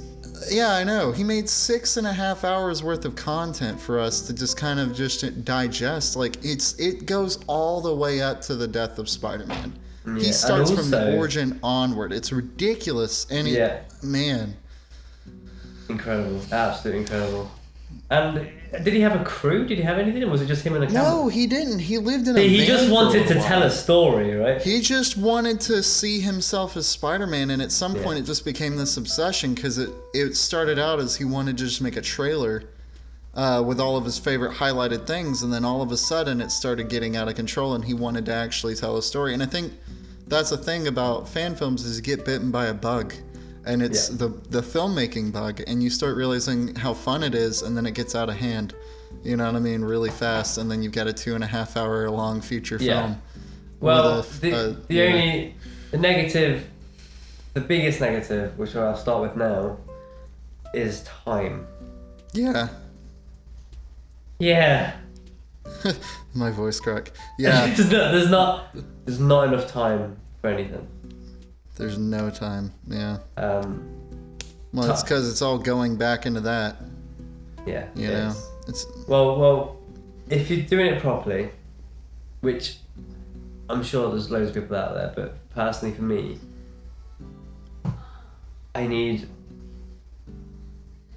Yeah, I know. He made 6.5 hours worth of content for us to just kind of just digest. Like it goes all the way up to the death of Spider-Man. Yeah, he starts from the origin onward. It's ridiculous, and man, incredible, absolutely incredible. And did he have a crew? Did he have anything? Or was it just him and a camera? No, he didn't. He lived in a van. He just wanted to tell a story, right? He just wanted to see himself as Spider-Man, and at some point it just became this obsession, because it started out as he wanted to just make a trailer with all of his favorite highlighted things, and then all of a sudden it started getting out of control, and he wanted to actually tell a story. And I think that's the thing about fan films, is you get bitten by a bug. And it's the filmmaking bug, and you start realizing how fun it is, and then it gets out of hand, you know what I mean, really fast, and then you've got a 2.5 hour long feature film. Well, the biggest negative, which I'll start with now, is time. Yeah. Yeah. My voice crack. Yeah. there's not enough time for anything. There's no time, yeah. Well, it's because it's all going back into that. Yeah. You know? It's well, if you're doing it properly, which I'm sure there's loads of people out there, but personally for me, I need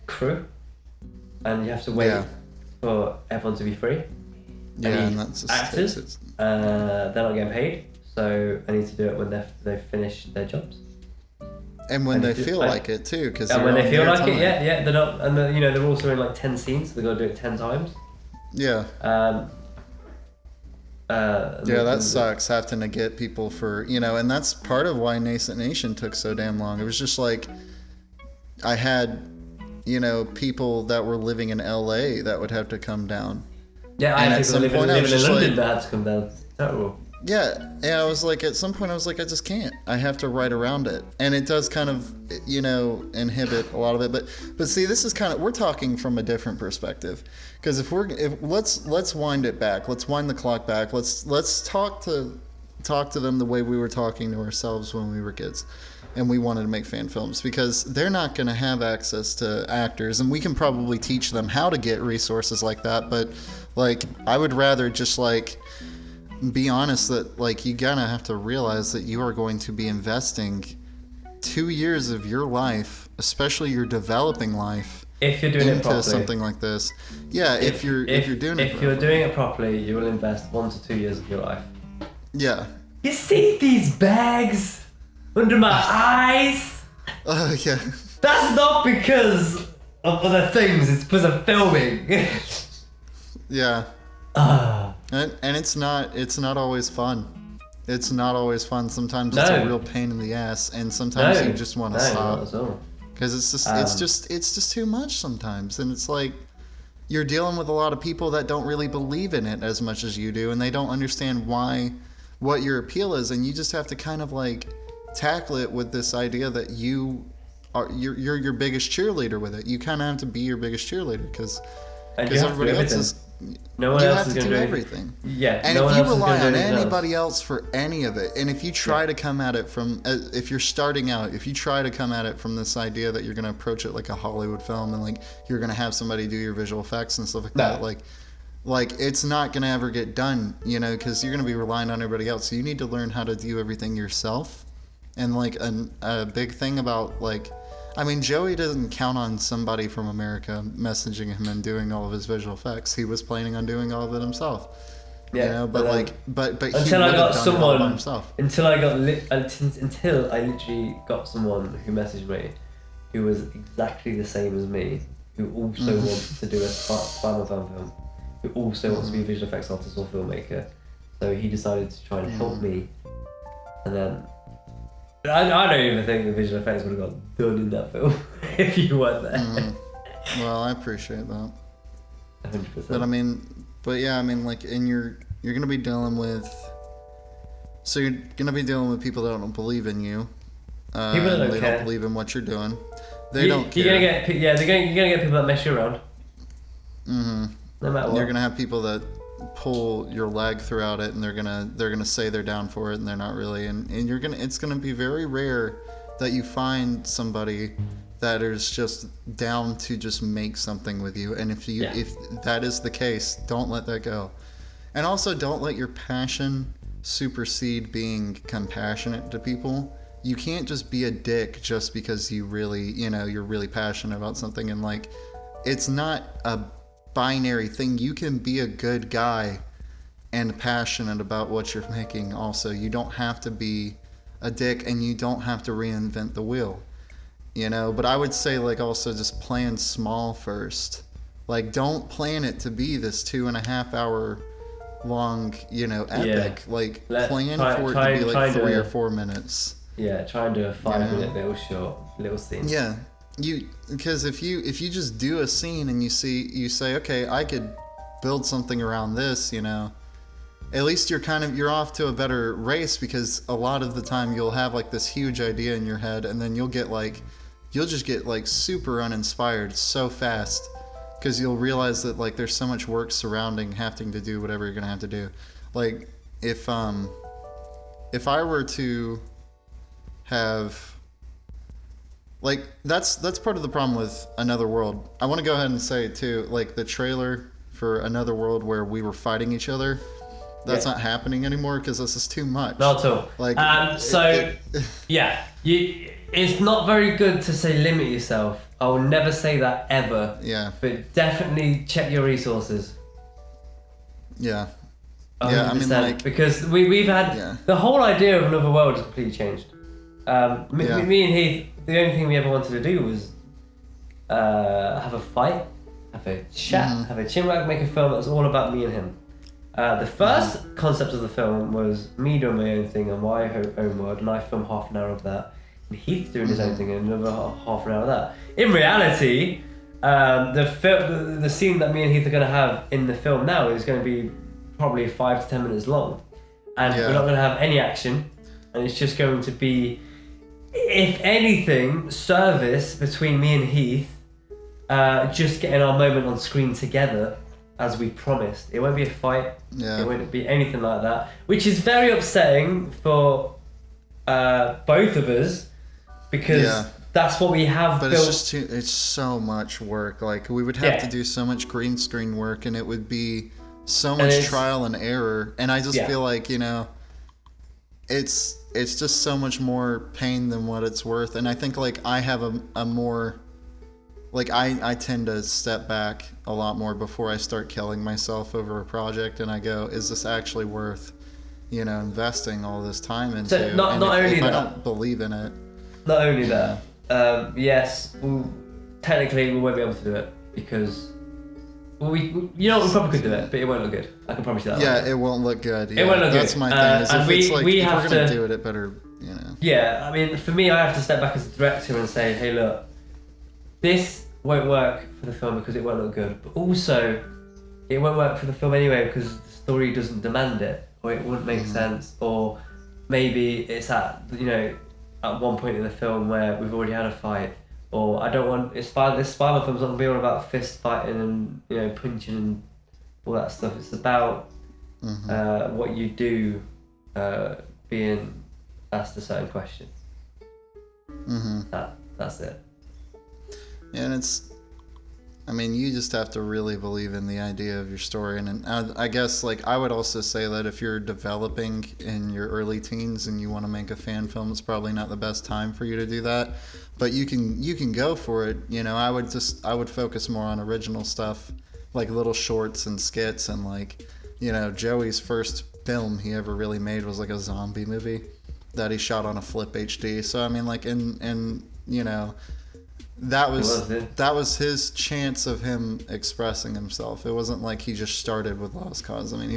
crew, and you have to wait for everyone to be free. Yeah, and that's just actors. They're not getting paid. So I need to do it when they've finished their jobs. And when they feel like it too, because when they feel like it, they're not, and they're also in like 10 scenes, so they got to do it 10 times. Yeah. That sucks, having to get people for, and that's part of why Nascent Nation took so damn long. It was just like, I had, people that were living in LA that would have to come down. Yeah, I had people living in London that had to come down. Terrible. Yeah, and I was like, at some point I was like, I just can't. I have to write around it. And it does kind of, inhibit a lot of it. But see, this is kind of, we're talking from a different perspective. Because let's wind it back. Let's wind the clock back. Let's talk to them the way we were talking to ourselves when we were kids. And we wanted to make fan films, because they're not going to have access to actors, and we can probably teach them how to get resources like that. But like, I would rather just like, be honest that like you gotta have to realize that you are going to be investing 2 years of your life, especially your developing life, if you're doing it properly, into something like this. Yeah, if you're doing it properly, you will invest 1 to 2 years of your life. Yeah. You see these bags under my eyes? Yeah. That's not because of other things. It's because of filming. Yeah. And it's not always fun. It's not always fun. Sometimes it's a real pain in the ass, and sometimes you just want to stop. Because it's just too much sometimes, and it's like you're dealing with a lot of people that don't really believe in it as much as you do, and they don't understand what your appeal is, and you just have to kind of like tackle it with this idea that you're your biggest cheerleader with it. You kind of have to be your biggest cheerleader, because everybody else is. No one else is going to do everything. Yeah, and if you rely on anybody else for any of it, and if you try to come at it from, if you're starting out, if you try to come at it from this idea that you're going to approach it like a Hollywood film, and like you're going to have somebody do your visual effects and stuff like that, like it's not going to ever get done, because you're going to be relying on everybody else. So you need to learn how to do everything yourself. And like a big thing about like, I mean, Joey doesn't count on somebody from America messaging him and doing all of his visual effects. He was planning on doing all of it himself. Yeah, you know, but he until I would got have done it all by someone, himself. until I literally got someone who messaged me, who was exactly the same as me, who also wants to do a Spider-Man fan film, who also wants to be a visual effects artist or filmmaker. So he decided to try and help me, and then I don't even think the visual effects would have got done in that film if you weren't there. Well, I appreciate that. 100%. But yeah, I mean, like, you're gonna be dealing with. So you're gonna be dealing with people that don't believe in you. People that they care. don't believe in what you're doing. They don't care. You're gonna get people that mess you around. Mm-hmm. No matter what. You're gonna have people that pull your leg throughout it, and they're gonna say they're down for it, and they're not really. And it's gonna be very rare that you find somebody that is just down to just make something with you. And if that is the case, don't let that go. And also, don't let your passion supersede being compassionate to people. You can't just be a dick just because you really, you're really passionate about something. And like, it's not a binary thing. You can be a good guy and passionate about what you're making also. You don't have to be a dick, and you don't have to reinvent the wheel. But I would say, like, also just plan small first. Like, don't plan it to be this 2.5 hour long, epic. Yeah. Like, Try for it to be like 3 or 4 minutes. Yeah, try and do a 5-minute little scene. Yeah, because if you just do a scene and you say, okay, I could build something around this, at least you're off to a better race, because a lot of the time you'll have like this huge idea in your head, and then you'll just get like super uninspired so fast, because you'll realize that like there's so much work surrounding having to do whatever you're gonna have to do. Like if I were to have, like, that's part of the problem with Another World. I want to go ahead and say too, like, the trailer for Another World where we were fighting each other, that's not happening anymore, because this is too much. Not at all. Like, it's not very good to say limit yourself. I will never say that ever. Yeah. But definitely check your resources. Yeah. 100%, yeah, I mean, like, because we've had the whole idea of Another World has completely changed. Me and Heath, the only thing we ever wanted to do was have a fight, have a chat, have a chinwag, make a film that was all about me and him. The first concept of the film was me doing my own thing and my own world, and I filmed half an hour of that, and Heath doing his own thing and another half an hour of that. In reality, the scene that me and Heath are going to have in the film now is going to be probably 5 to 10 minutes long, and we're not going to have any action, and it's just going to be, if anything, service between me and Heath, just getting our moment on screen together as we promised. It won't be a fight. It won't be anything like that, which is very upsetting for both of us, because that's what we have but built. It's so much work. Like, we would have to do so much green screen work, and it would be so much trial and error. And I just feel like, it's just so much more pain than what it's worth. And I think, like, I have a more, like, I tend to step back a lot more before I start killing myself over a project, and I go, is this actually worth, investing all this time into? So not only if that, I don't believe in it. Not only that, yes, technically we won't be able to do it, because we probably could do it, but it won't look good. I can promise you that. Yeah, it won't look good. Yeah, it won't look that's good. my thing. Is if we're gonna do it, it better, Yeah, I mean, for me, I have to step back as a director and say, hey, look, this won't work for the film because it won't look good, but also it won't work for the film anyway because the story doesn't demand it, or it wouldn't make sense, or maybe it's at one point in the film where we've already had a fight, or I don't want this Spider-Man film's not gonna be all about fist fighting and punching and all that stuff. It's about what you do being asked a certain question. That's it. Yeah, and I mean, you just have to really believe in the idea of your story. And I guess, like, I would also say that if you're developing in your early teens and you want to make a fan film, it's probably not the best time for you to do that. But you can go for it. You know, I would focus more on original stuff, like little shorts and skits. And, like, you know, Joey's first film he ever really made was like a zombie movie that he shot on a flip HD. So, I mean, like, and you know, that was his chance of him expressing himself. It wasn't like he just started with Lost Cause. I mean,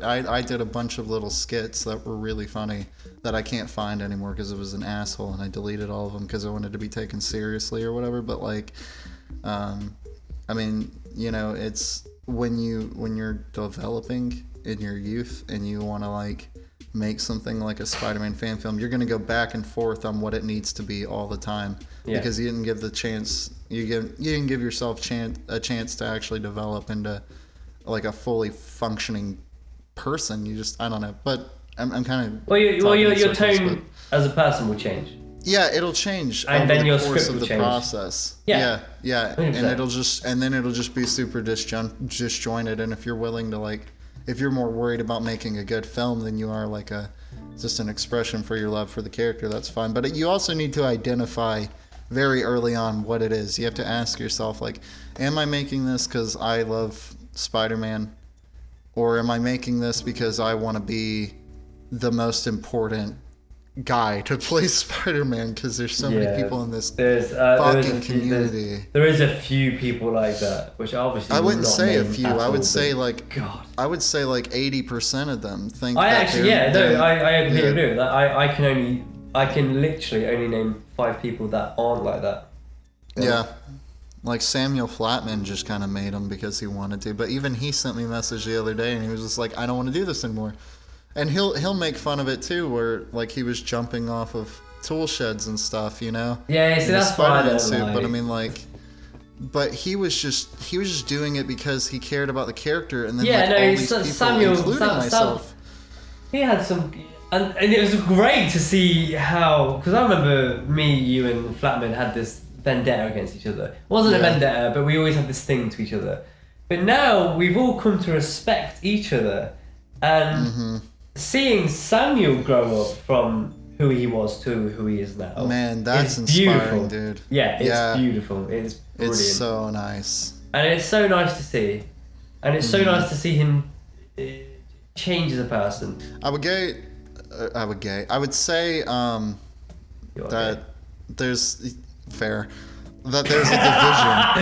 I did a bunch of little skits that were really funny that I can't find anymore because it was an asshole, and I deleted all of them because I wanted to be taken seriously or whatever. But like, I mean, you know, it's when you're developing in your youth and you want to like make something like a Spider-Man fan film, you're going to go back and forth on what it needs to be all the time, because you didn't give the chance, you didn't give yourself a chance to actually develop into like a fully functioning person. You just, I don't know, but I'm kind of your tone as a person will change. Yeah, it'll change and over then the your course script of will the change. process. 100%. And then it'll just be super disjointed. And if you're willing to like, if you're more worried about making a good film than you are like just an expression for your love for the character, that's fine. But you also need to identify very early on what it is. You have to ask yourself, like, am I making this because I love Spider-Man, or am I making this because I want to be the most important guy to play Spider-Man because there's so many people in this fucking community. There is a few people like that, which obviously I wouldn't say a few. I would say like 80% of them think. I completely agree with that. I can literally only name 5 people that aren't like that. Yeah. Like Samuel Flatman just kind of made them because he wanted to, but even he sent me a message the other day and he was just like, I don't want to do this anymore. And he'll make fun of it too, where like he was jumping off of tool sheds and stuff, you know. Yeah, see, that's Spider-Man suit. But I mean, like, but he was just doing it because he cared about the character, and then all these people, including myself. He had some, and it was great to see how, because I remember me, you, and Flatman had this vendetta against each other. It wasn't a vendetta, but we always had this thing to each other. But now we've all come to respect each other, and. Seeing Samuel grow up from who he was to who he is now. Man, that's inspiring, dude. Yeah, it's beautiful. It's brilliant. It's so nice. And it's so nice to see. And it's so nice to see him change as a person. I would say that there's a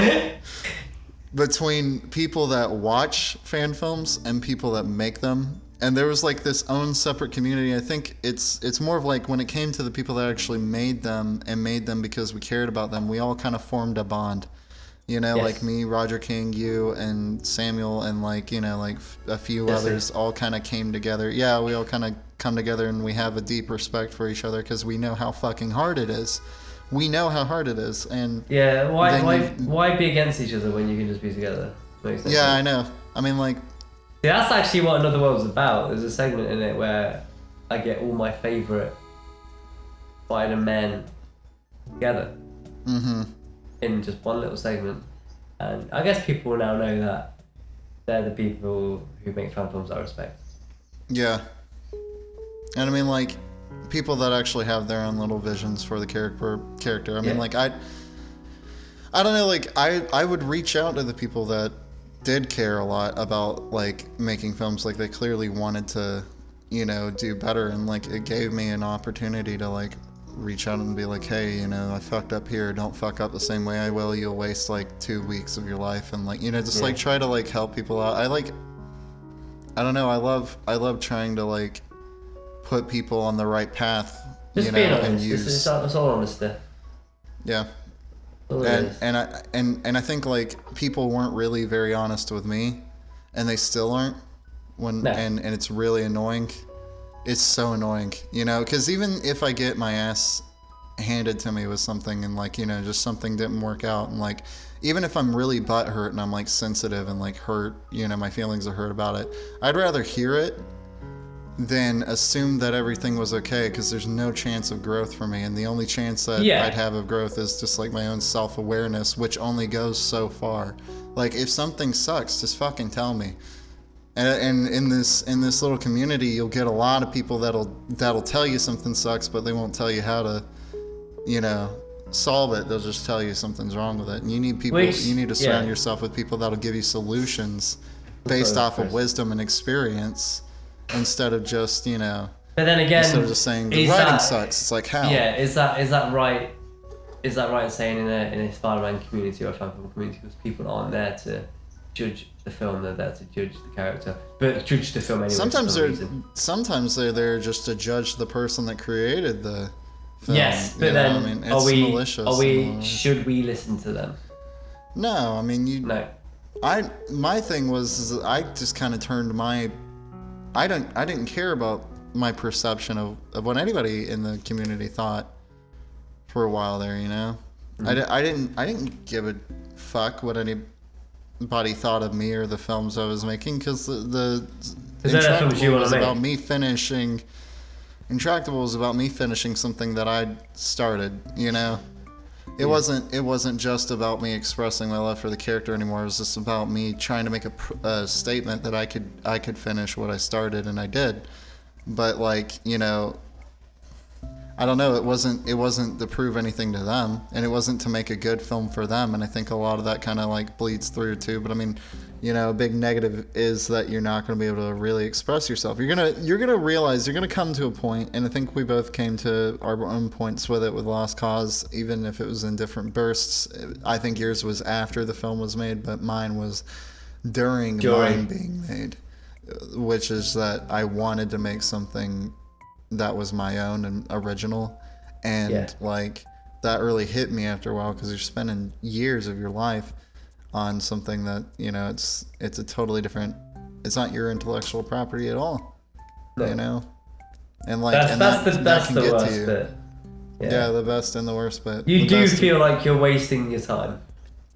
division between people that watch fan films and people that make them. And there was like this own separate community. I think it's more of like when it came to the people that actually made them because we cared about them, we all kind of formed a bond. You know, like me, Roger King, you, and Samuel, and like, you know, like a few others all kind of came together. Yeah, we all kind of come together and we have a deep respect for each other because we know how fucking hard it is. We know how hard it is. And yeah, why be against each other when you can just be together? Yeah, I know. I mean, like, yeah, that's actually what Another World's about. There's a segment in it where I get all my favourite Spider-Men together in just one little segment. And I guess people now know that they're the people who make fan films I respect. Yeah. And I mean, like, people that actually have their own little visions for the character. I mean, like, I don't know, like, I would reach out to the people that did care a lot about like making films. Like they clearly wanted to, you know, do better, and like it gave me an opportunity to like reach out and be like, hey, you know, I fucked up here, don't fuck up the same way I will, you'll waste like 2 weeks of your life, and like, you know, just like try to like help people out. I don't know, I love trying to like put people on the right path, just you know, being honest. and use it's all honesty. Yeah. And I think like people weren't really very honest with me, and they still aren't. And it's really annoying. It's so annoying, you know, because even if I get my ass handed to me with something and like, you know, just something didn't work out, and like even if I'm really butthurt and I'm like sensitive and like hurt, you know, my feelings are hurt about it, I'd rather hear it then assume that everything was okay, because there's no chance of growth for me, and the only chance that Yeah. I'd have of growth is just like my own self-awareness, which only goes so far. Like, if something sucks, just fucking tell me. And in this little community, you'll get a lot of people that'll tell you something sucks, but they won't tell you how to, solve it. They'll just tell you something's wrong with it. And you need people. You need to surround yourself with people that'll give you solutions based off of wisdom and experience, instead of just But then again, instead of just saying the writing sucks. It's like, how? Yeah, is that right? Is that right saying in a Spider-Man community or a fan film community, because people aren't there to judge the film, they're there to judge the character, but judge the film anyway. Sometimes they're there just to judge the person that created the film. Yes, but then it's malicious. Should we listen to them? No, I mean No. My thing was I just kind of turned I didn't care about my perception of what anybody in the community thought for a while there, Mm-hmm. I didn't give a fuck what anybody thought of me or the films I was making, because the Intractable was about me finishing. Intractable was about me finishing something that I'd started, It wasn't just about me expressing my love for the character anymore. It was just about me trying to make a statement that I could finish what I started, and I did. But I don't know. It wasn't to prove anything to them, and it wasn't to make a good film for them. And I think a lot of that kind of bleeds through too. But I mean, a big negative is that you're not going to be able to really express yourself. You're gonna realize, you're gonna come to a point, and I think we both came to our own points with it with Lost Cause, even if it was in different bursts. I think yours was after the film was made, but mine was during mine being made, which is that I wanted to make something that was my own and original, and that really hit me after a while, because you're spending years of your life on something that it's a totally different, it's not your intellectual property at all. No. And that's the worst bit. Yeah, the best and the worst bit. You do feel like you're wasting your time.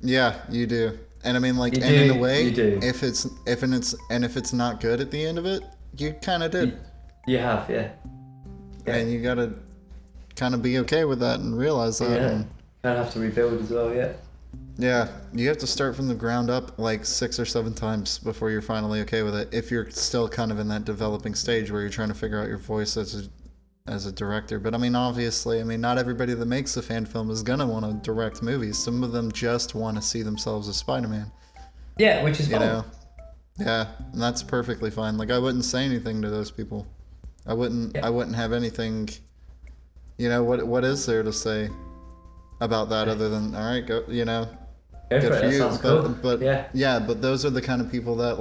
Yeah, you do. And I mean, in a way, if it's not good at the end of it, you kind of did. You have, yeah. And you gotta kind of be okay with that and realize that. Yeah. Kind of have to rebuild as well, yeah. Yeah, you have to start from the ground up 6 or 7 times before you're finally okay with it. If you're still kind of in that developing stage where you're trying to figure out your voice as a director. But I mean, obviously, not everybody that makes a fan film is gonna want to direct movies. Some of them just want to see themselves as Spider-Man. Yeah, which is fine. Yeah, and that's perfectly fine. I wouldn't say anything to those people. I wouldn't have anything. What is there to say about that other than, all right, go, Go for it. That sounds cool. But but those are the kind of people that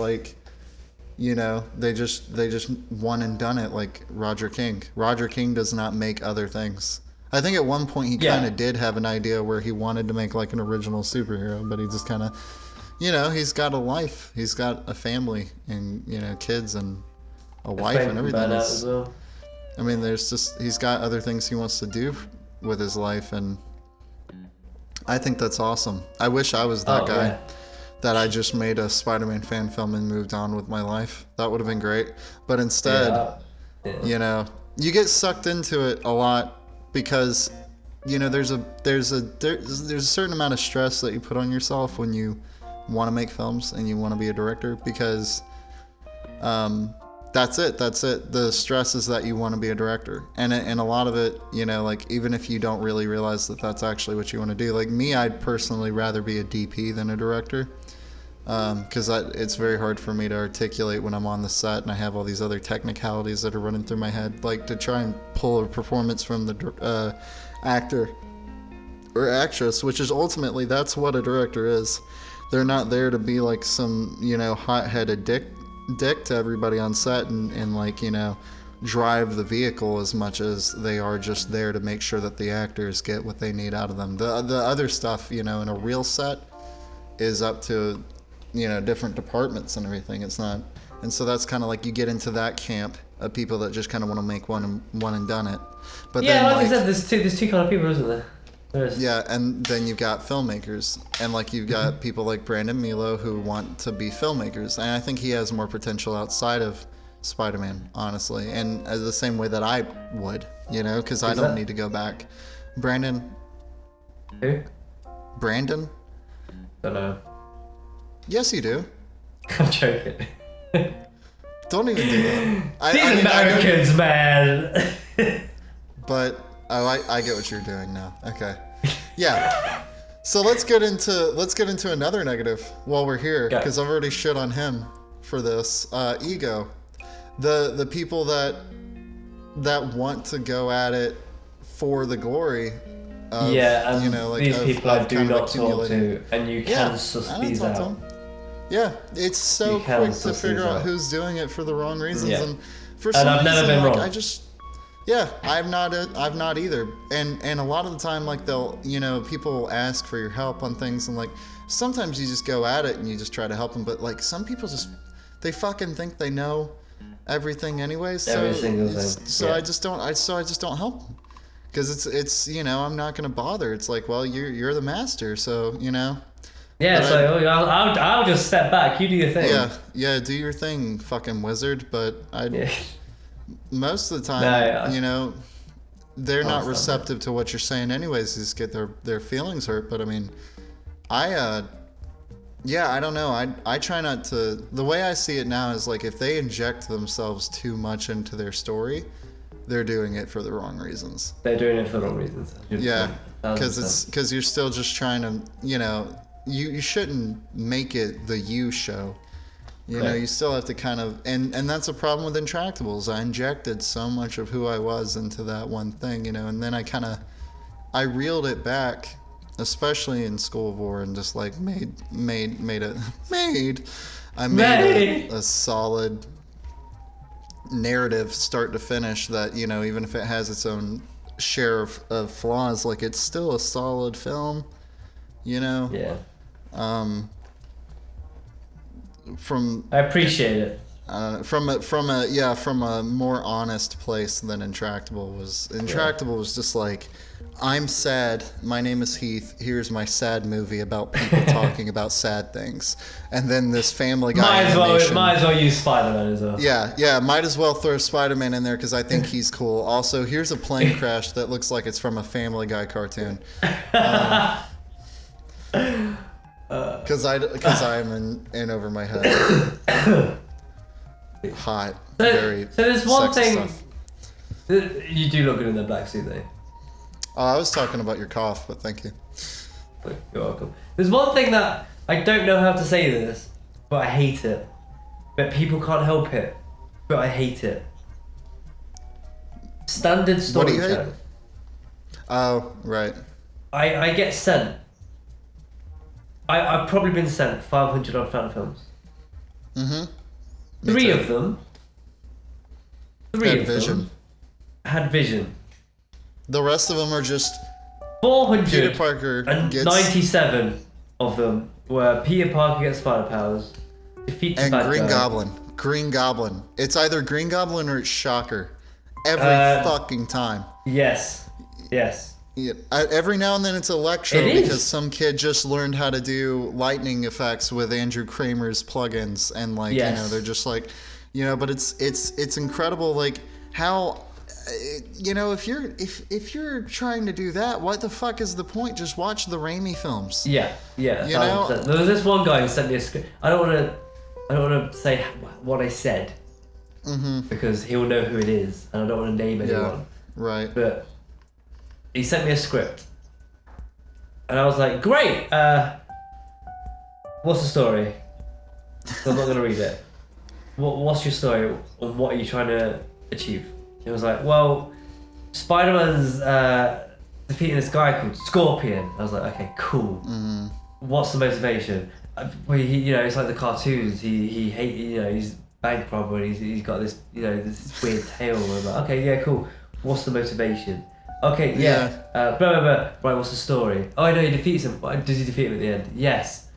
they just one and done it, like Roger King. Roger King does not make other things. I think at one point he kind of did have an idea where he wanted to make an original superhero, but he just kind of, he's got a life, he's got a family, and kids and a wife and everything. As well. I mean, he's got other things he wants to do with his life, and I think that's awesome. I wish I was that guy, that I just made a Spider-Man fan film and moved on with my life. That would have been great. But instead, you get sucked into it a lot, because there's a certain amount of stress that you put on yourself when you want to make films and you want to be a director, because that's it. The stress is that you want to be a director, and a lot of it, even if you don't really realize that that's actually what you want to do. Like me, I'd personally rather be a DP than a director, because it's very hard for me to articulate when I'm on the set and I have all these other technicalities that are running through my head, to try and pull a performance from the actor or actress, which is ultimately, that's what a director is. They're not there to be some hot-headed dick to everybody on set and drive the vehicle as much as they are just there to make sure that the actors get what they need out of them. The other stuff, in a real set is up to, different departments and everything. It's not, and so that's kind of you get into that camp of people that just kind of want to make one and done it. But then, I said, there's two kind of people, isn't there? Yeah, and then you've got filmmakers, and you've got people like Brandon Milo who want to be filmmakers, and I think he has more potential outside of Spider-Man, honestly, and the same way that I would, because I don't need to go back. Brandon. Who? Brandon? Don't know. Yes, you do. I'm joking. Don't even do that. These Americans, man. But I get what you're doing now. Okay. Yeah. So let's get into another negative while we're here, because I've already shit on him for this. Ego. The people that want to go at it for the glory. Of, these people I do not talk to, and you can suss these out. Yeah, it's so quick to figure out who's doing it for the wrong reasons, and for some I've reason, never been wrong. I've not either, and a lot of the time, like they'll, people ask for your help on things, and like sometimes you just go at it and you just try to help them, but like some people they fucking think they know everything anyway, so every single thing. So I just don't help them. Because it's I'm not gonna bother. It's like, well, you're the master, so Yeah, so I'll just step back. You do your thing. Yeah, do your thing, fucking wizard. But most of the time, they're not receptive to what you're saying, anyways. They just get their feelings hurt. But I mean, I don't know. I try not to. The way I see it now is like if they inject themselves too much into their story, they're doing it for the wrong reasons. They're doing it for the wrong reasons. Yeah, because you're still just trying to, you shouldn't make it the you show. You still have to kind of, and that's a problem with Intractables. I injected so much of who I was into that one thing, and then I reeled it back, especially in School of War, and just like I made a solid narrative start to finish that even if it has its own share of flaws, like it's still a solid film, I appreciate it. From a more honest place than Intractable was. Intractable was just like, I'm sad. My name is Heath. Here's my sad movie about people talking about sad things. And then this Family Guy animation. Might as well use Spider-Man as well. Yeah. Might as well throw Spider-Man in there because I think he's cool. Also, here's a plane crash that looks like it's from a Family Guy cartoon. Because I'm in over my head. Hot. Very. So there's one thing. Stuff. You do look good in the black suit, though. Oh, I was talking about your cough, but thank you. You're welcome. There's one thing that I don't know how to say this, but I hate it. But people can't help it. But I hate it. Standard storytelling. Oh, right. I get sent. I've probably been sent 500 odd fan films. Mm-hmm. Three of them had vision. The rest of them are just 497 Peter Parker of them were Peter Parker gets spider powers, defeats and bad Green guy. Goblin. Green Goblin. It's either Green Goblin or it's Shocker. Every fucking time. Yes. Yeah, every now and then it's a lecture because some kid just learned how to do lightning effects with Andrew Kramer's plugins, and they're just like, but it's incredible, like how, if you're trying to do that, what the fuck is the point? Just watch the Raimi films. Yeah. There was this one guy who sent me a script. I don't want to say what I said, because he'll know who it is, and I don't want to name anyone. Yeah, right. But he sent me a script, and I was like, great, what's the story? So I'm not going to read it. What's your story, and what are you trying to achieve? He was like, well, Spider-Man's defeating this guy called Scorpion. I was like, okay, cool. Mm-hmm. What's the motivation? Well, it's like the cartoons. He he's bank robber. He's got this, this weird tail. I'm like, okay, yeah, cool. What's the motivation? Okay, yeah. Blah, blah, blah. Right, what's the story? Oh, I know he defeats him. Does he defeat him at the end? Yes.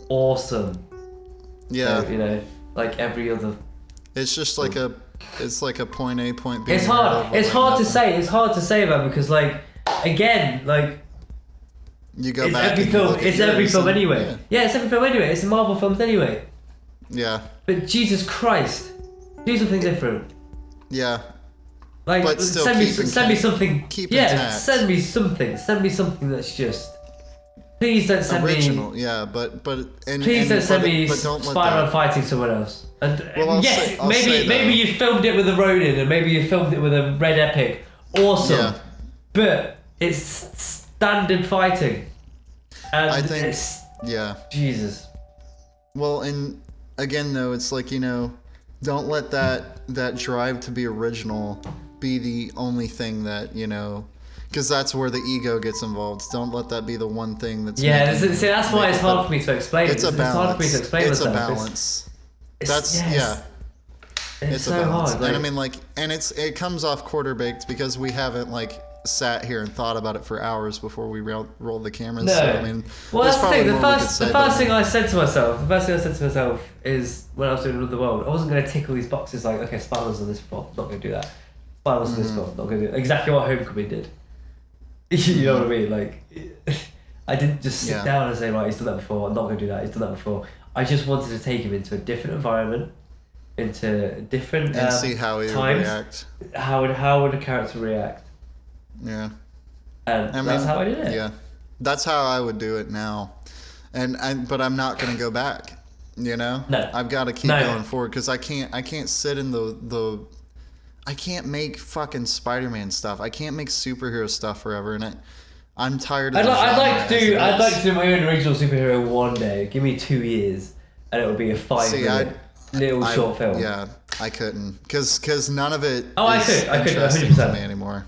Awesome. Yeah. So, like every other. It's just like it's like a point A, point B. It's hard. It's hard to say. It's hard to say about because, again, you go it's back. Every film. It's every film anyway. Yeah. It's every film anyway. It's the Marvel films anyway. Yeah. But Jesus Christ, Do something different. Yeah. Like, But still send me something. Keep yeah, intact. send me something. Send me something that's just. Please don't send original. me. Yeah, but Please don't send me Spider-Man fighting someone else. And Well, yes, I'll say maybe you filmed it with a Ronin, and maybe you filmed it with a Red Epic. Awesome. Yeah. But it's standard fighting. And I think. it's Yeah. Jesus. Well, and again though, it's like, don't let that drive to be original be the only thing that, because that's where the ego gets involved. Don't let that be the one thing that's see, that's why it's hard for me to explain. It's a balance. It's hard for me to explain it's myself. A balance. It's a so balance. hard. And I mean, it comes off quarter baked because we haven't sat here and thought about it for hours before we rolled the cameras. No. So, I mean, well, that's the thing. The first thing I I said to myself is when I was doing Another World, I wasn't going to tick all these boxes like, okay, Spider-Man's on this spot, not going to do that. Spider-Man's on this spot, not going to do that. Exactly what Homecoming did. You know what I mean? I didn't just sit down and say, right, he's done that before, I'm not going to do that, he's done that before. I just wanted to take him into a different environment, into different and see how he would react. How would a character react? Yeah. And that's how I did it. Yeah. That's how I would do it now. But I'm not going to go back, No. I've got to keep going forward because I can't sit in the I can't make fucking Spider-Man stuff. I can't make superhero stuff forever, and I'm tired of I'd like to do my own original superhero one day. Give me 2 years, and it would be a 5-minute little short film. Yeah, I couldn't, because none of it. I could 100% to me anymore.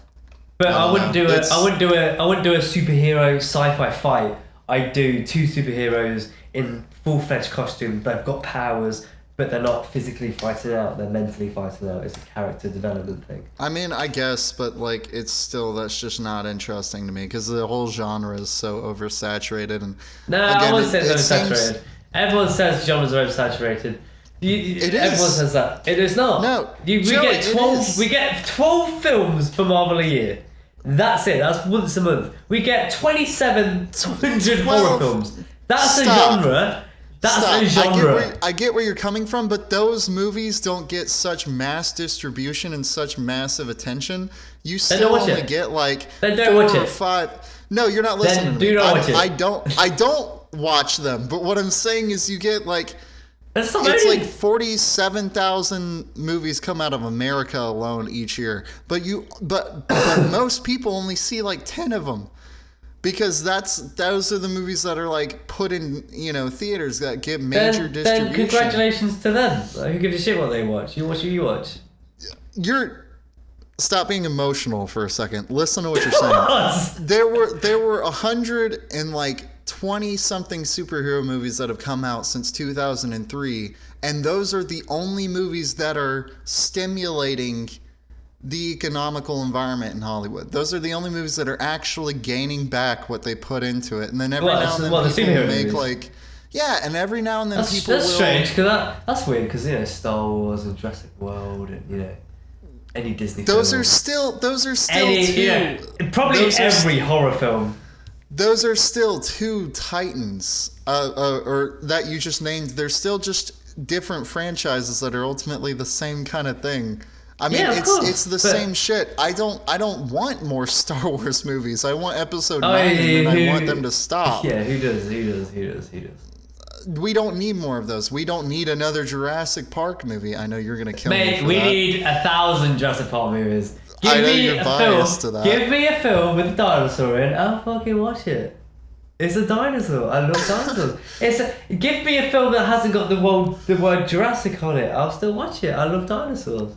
But I wouldn't do it. I wouldn't do a superhero sci-fi fight. I'd do 2 superheroes in full-fledged costume. They've got powers, but they're not physically fighting out. They're mentally fighting out. It's a character development thing. I mean, I guess, but it's still, that's just not interesting to me because the whole genre is so oversaturated. And I wouldn't say it's oversaturated. Everyone says genres are oversaturated. Everyone says that. It is not. No, we get 12 films for Marvel a year. That's it. That's once a month. We get 2,700 horror films. That's a genre. That's a genre. I get where you're coming from, but those movies don't get such mass distribution and such massive attention. You still only get 4 or 5. No, you're not listening to me. Watch it. I don't watch them. But what I'm saying is you get it's 47,000 movies come out of America alone each year. But most people only see 10 of them. Because those are the movies that are put in theaters that get major distribution. Then congratulations to them. Who gives a shit what they watch? You watch who you watch. Stop being emotional for a second. Listen to what you're saying. There were 120 something superhero movies that have come out since 2003, and those are the only movies that are stimulating the economical environment in Hollywood. Those are the only movies that are actually gaining back what they put into it. And then every now and then people make and every now and then people will... That's strange, because that's weird, because Star Wars and Jurassic World and any Disney those film. Are still probably every horror film. Those are still 2 titans, or that you just named. They're still just different franchises that are ultimately the same kind of thing. I mean, it's the same shit. I don't want more Star Wars movies. I want Episode 9, and I want them to stop. Yeah, who does? We don't need more of those. We don't need another Jurassic Park movie. I know you're gonna kill me for we that. need 1,000 Jurassic Park movies. I know you're biased to that. Give me a film with a dinosaur in, I'll fucking watch it. It's a dinosaur. I love dinosaurs. Give me a film that hasn't got the word Jurassic on it. I'll still watch it. I love dinosaurs.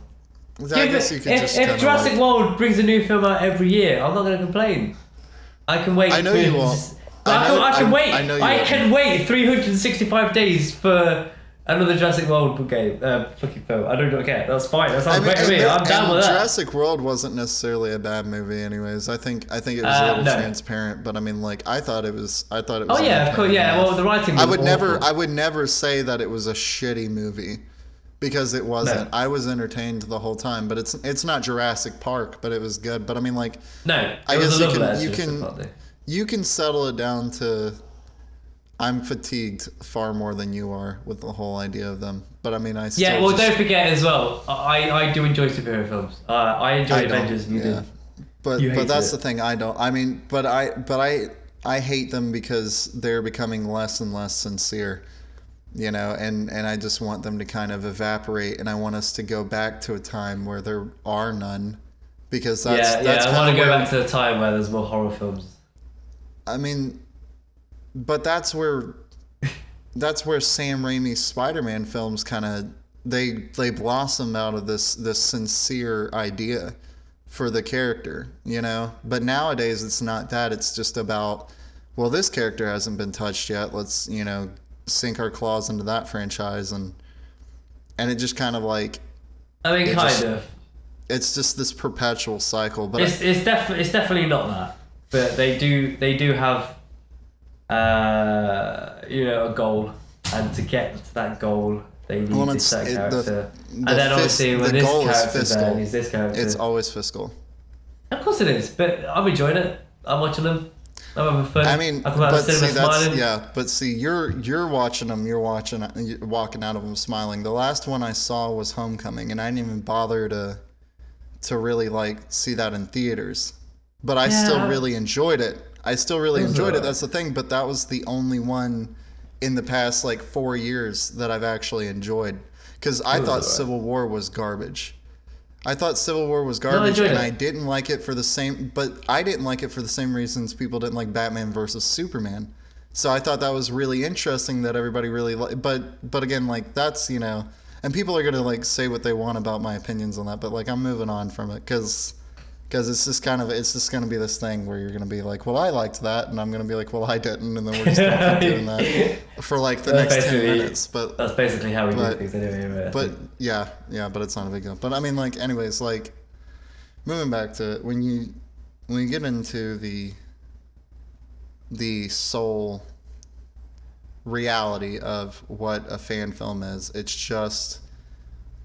If Jurassic World brings a new film out every year, I'm not going to complain. I can wait. I know you won't. I can wait. I can wait 365 days for another Jurassic World fucking film. I don't care. That's fine. That sounds great to me. I'm down with that. Jurassic World wasn't necessarily a bad movie, anyways. I think it was a little transparent, but I mean, I thought it was. Oh yeah, of course. Yeah. Well, the writing. I would never say that it was a shitty movie. Because it wasn't. No. I was entertained the whole time, but it's not Jurassic Park, but it was good. But I mean, no, I guess you can settle it down to. I'm fatigued far more than you are with the whole idea of them. But I mean, I still Yeah, well, don't forget as well, I do enjoy superhero films. I enjoy Avengers, and you do. But that's the thing. I don't. I mean, but I hate them because they're becoming less and less sincere. You know, and I just want them to kind of evaporate, and I want us to go back to a time where there are none, because that's I want to go back to a time where there's more horror films. I mean, but that's where Sam Raimi's Spider-Man films kind of they blossom out of this sincere idea for the character, you know. But nowadays it's not that. It's just about, well, this character hasn't been touched yet. Let's, you know, sink our claws into that franchise, and it just kind of like, I mean, it's just this perpetual cycle. But it's definitely not that. But they do have you know, a goal, and to get to that goal they need this certain character. And then obviously when this character's there, he's this character. It's always fiscal. Of course it is, but I'm enjoying it. I'm watching them. I'm having fun. I mean, I come out of the cinema smiling. Yeah, but see, you're watching them. You're walking out of them smiling. The last one I saw was Homecoming, and I didn't even bother to really like see that in theaters. But I still really enjoyed it. That's the thing. But that was the only one in the past like 4 years that I've actually enjoyed. Because I thought Civil War was garbage. I didn't like it for the same. But I didn't like it for the same reasons people didn't like Batman versus Superman. So I thought that was really interesting that everybody really liked. But again, like that's, you know, and people are gonna like say what they want about my opinions on that. But like I'm moving on from it because it's just gonna be this thing where you're gonna be like, well, I liked that, and I'm gonna be like, well, I didn't, and then we're just gonna keep doing that for like the next 10 minutes. But that's basically how we do things anyway. But yeah, but it's not a big deal. But I mean, like, anyways, like moving back to when you get into the sole reality of what a fan film is, it's just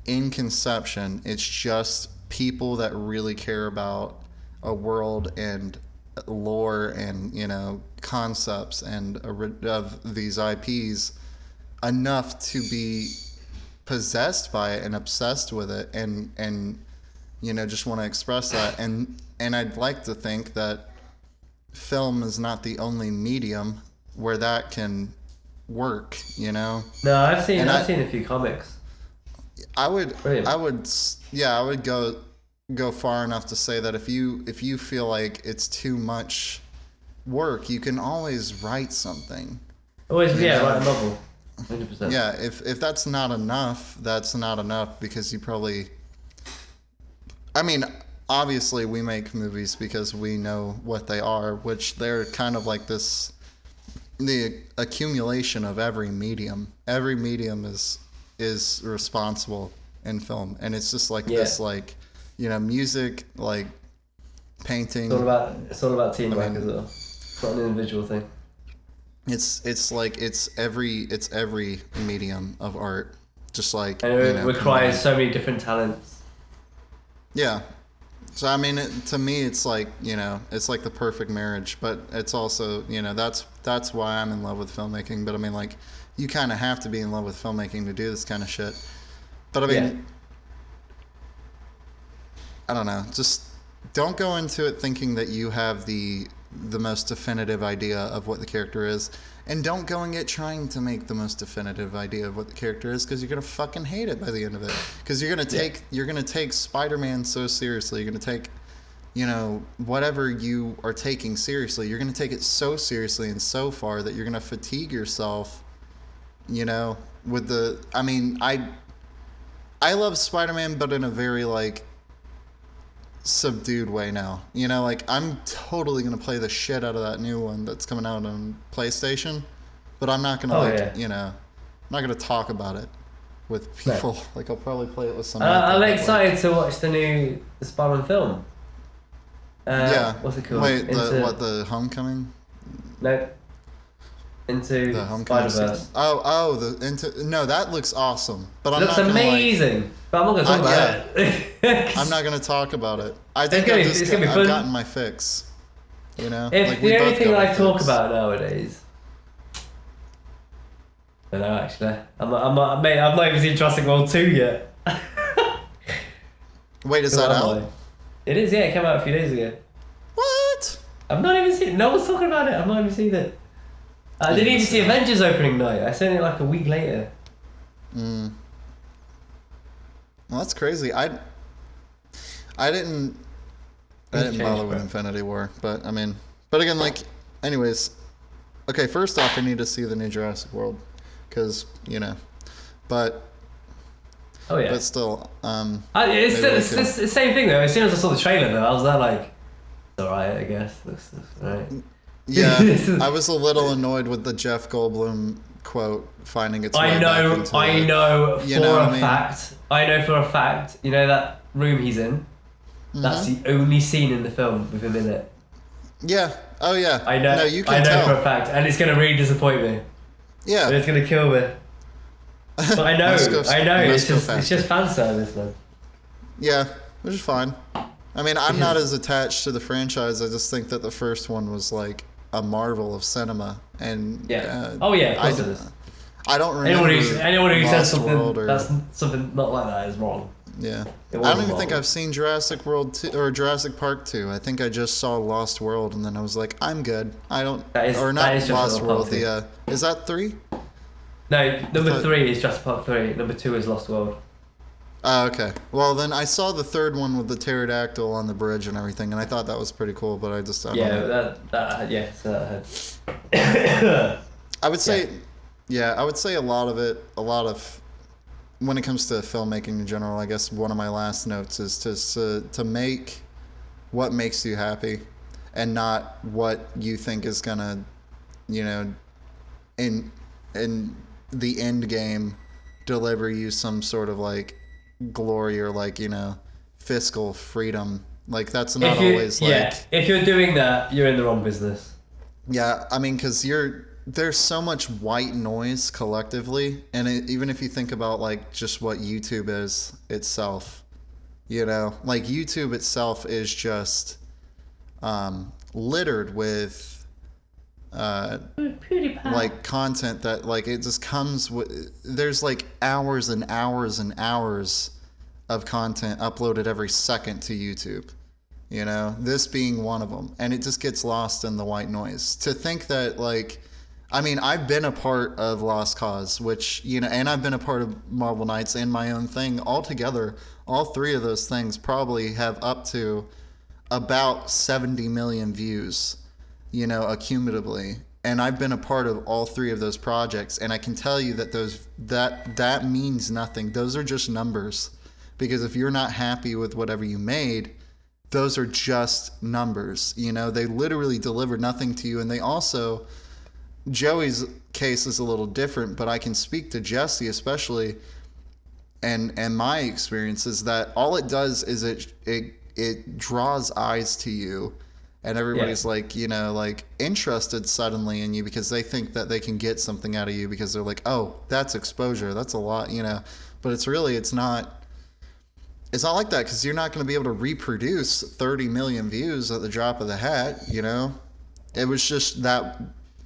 in conception, it's just people that really care about a world and lore and, you know, concepts and of these IPs enough to be possessed by it and obsessed with it and you know, just want to express that. And I'd like to think that film is not the only medium where that can work, you know. No, I've seen a few comics. I would go far enough to say that if you feel like it's too much work, you can always write something. Write a novel. 100%. Yeah, if that's not enough, that's not enough, because you probably, I mean, obviously we make movies because we know what they are, which they're kind of like the accumulation of every medium. Every medium is responsible in film, and it's just like this, like, you know, music, like painting. It's all about teamwork as well. It's not an individual thing. It's every medium of art, just like, and it requires so many different talents. Yeah. So I mean, to me, it's like, you know, it's like the perfect marriage, but it's also, you know, that's why I'm in love with filmmaking. But I mean, like, you kind of have to be in love with filmmaking to do this kind of shit. But I mean, I don't know. Just don't go into it thinking that you have the most definitive idea of what the character is, and don't go in it trying to make the most definitive idea of what the character is, because you're gonna fucking hate it by the end of it. Because you're gonna take Spider-Man so seriously. You're gonna take, you know, whatever you are taking seriously. You're gonna take it so seriously and so far that you're gonna fatigue yourself. You know, with the, I mean, I love Spider-Man, but in a very like subdued way now. You know, like, I'm totally gonna play the shit out of that new one that's coming out on PlayStation, but I'm not gonna you know, I'm not gonna talk about it with people. No. Like, I'll probably play it with someone. I'm excited to watch the Spider-Man film. What's it called? Wait, the Homecoming? No. Into the Spider-Verse. No, that looks awesome. But I'm looks not gonna, amazing. like, but I'm not going to talk about it. I'm not going to talk about it. I think I've gotten my fix. You know? If like, the only thing I talk about nowadays I don't know, actually. Mate, I've not even seen Jurassic World 2 yet. Wait, is that out? It is, yeah. It came out a few days ago. What? I've not even seen it. No one's talking about it. I've not even seen it. I didn't even see Avengers opening night. I seen it like a week later. Well, that's crazy. I didn't bother with Infinity War, but I mean, but again, like, anyways, okay. First off, I need to see the new Jurassic World, because but. Oh yeah. But still, it's the same thing though. As soon as I saw the trailer though, I was there like, it's alright, I guess. This is alright. Yeah, I was a little annoyed with the Jeff Goldblum quote finding its way back into I know for a fact, you know that room he's in? Mm-hmm. That's the only scene in the film with him in it. Yeah. Oh yeah. I know. No, you can tell for a fact, and it's gonna really disappoint me. Yeah. And it's gonna kill me. But I know. It's just fan service, man. Yeah, which is fine. I mean, I'm not as attached to the franchise. I just think that the first one was like a marvel of cinema, and yeah. Of course it is. I don't remember. Anyone who says something that's something not like that is wrong. Yeah. I don't even think I've seen Jurassic World 2 or Jurassic Park 2. I think I just saw Lost World, and then I was like, I'm good. I don't. Not Lost World. Is that 3? No, number 3 is Jurassic Park 3. Number 2 is Lost World. Oh, okay. Well, then I saw the third one with the pterodactyl on the bridge and everything, and I thought that was pretty cool, but I just don't know. I would say, a lot of, when it comes to filmmaking in general, I guess one of my last notes is to make what makes you happy and not what you think is gonna, in the end game deliver you some sort of like glory or like fiscal freedom. Like that's not always like, if you're doing that, you're in the wrong business. Yeah, I mean, because there's so much white noise collectively, and even if you think about like just what YouTube is itself, like YouTube itself is just littered with like content that like it just comes with. There's like hours and hours and hours of content uploaded every second to YouTube, this being one of them, and it just gets lost in the white noise. To think that like, I mean, I've been a part of Lost Cause, which and I've been a part of Marvel Knights and my own thing. Altogether, all 3 of those things probably have up to about 70 million views, accumulatively. And I've been a part of all 3 of those projects, and I can tell you that that means nothing. Those are just numbers, because if you're not happy with whatever you made, those are just numbers. They literally deliver nothing to you. And they also, Joey's case is a little different, but I can speak to Jesse especially, and my experience is that all it does is it draws eyes to you. And everybody's like, like interested suddenly in you because they think that they can get something out of you because they're like, oh, that's exposure. That's a lot, But it's not like that, because you're not going to be able to reproduce 30 million views at the drop of the hat, It was just that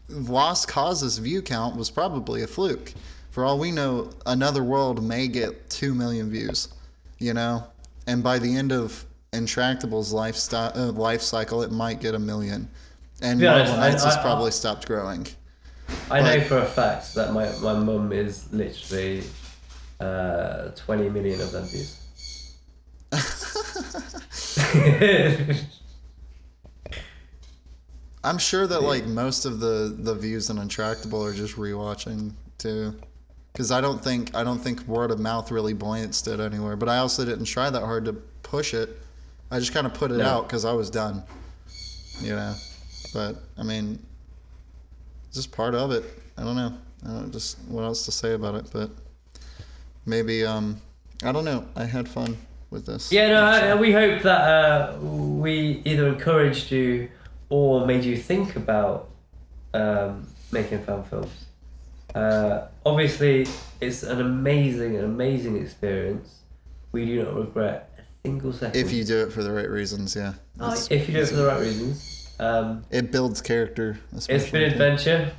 Lost Cause's view count was probably a fluke. For all we know, Another World may get 2 million views, And by the end of Intractable's life cycle, it might get 1 million, and Marvel Knights has probably stopped growing. I know for a fact that my mum is literally 20 million of them views. I'm sure that like most of the views in Intractable are just rewatching too, because I don't think word of mouth really buoyanced it anywhere. But I also didn't try that hard to push it. I just kind of put it out because I was done, But I mean, it's just part of it. I don't know just what else to say about it. But maybe I don't know. I had fun with this. Yeah, no. We hope that we either encouraged you or made you think about making fan films. Obviously, it's an amazing experience. We do not regret single second. If you do it for the right reasons, yeah. If you do it for the right reasons. It builds character. It's been an adventure.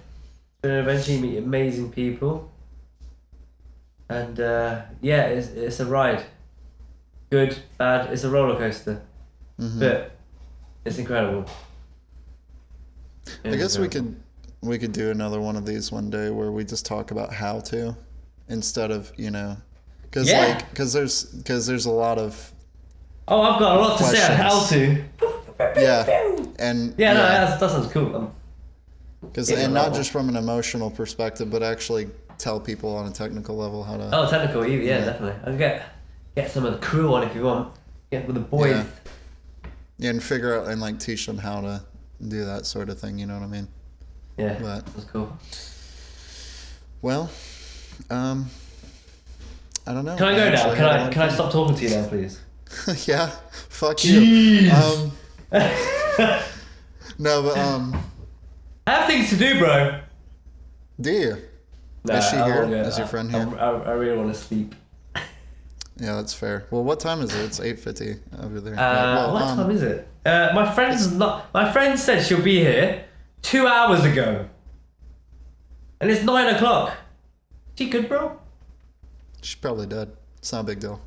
You meet amazing people. And yeah, it's a ride. Good, bad. It's a roller coaster, but it's incredible. I guess we could do another one of these one day where we just talk about how to, instead of because there's a lot of. Oh, I've got a lot to say on how to. Yeah, and yeah, no, that sounds cool. And not just from an emotional perspective, but actually tell people on a technical level how to. Oh, technical, yeah, definitely. I'll get some of the crew on if you want. Get with the boys. Yeah, and figure out and like teach them how to do that sort of thing. You know what I mean? Yeah, but that's cool. Well, I don't know. Can I go now? Can I stop talking to you now, please? Yeah, fuck Jeez. You. No, but I have things to do, bro. Do you? No, is she here? Is your friend here? I really want to sleep. Yeah, that's fair. Well, what time is it? It's 8:50 over there. What time is it? My friend said she'll be here 2 hours ago, and it's 9 o'clock. She good, bro? She's probably dead. It's not a big deal.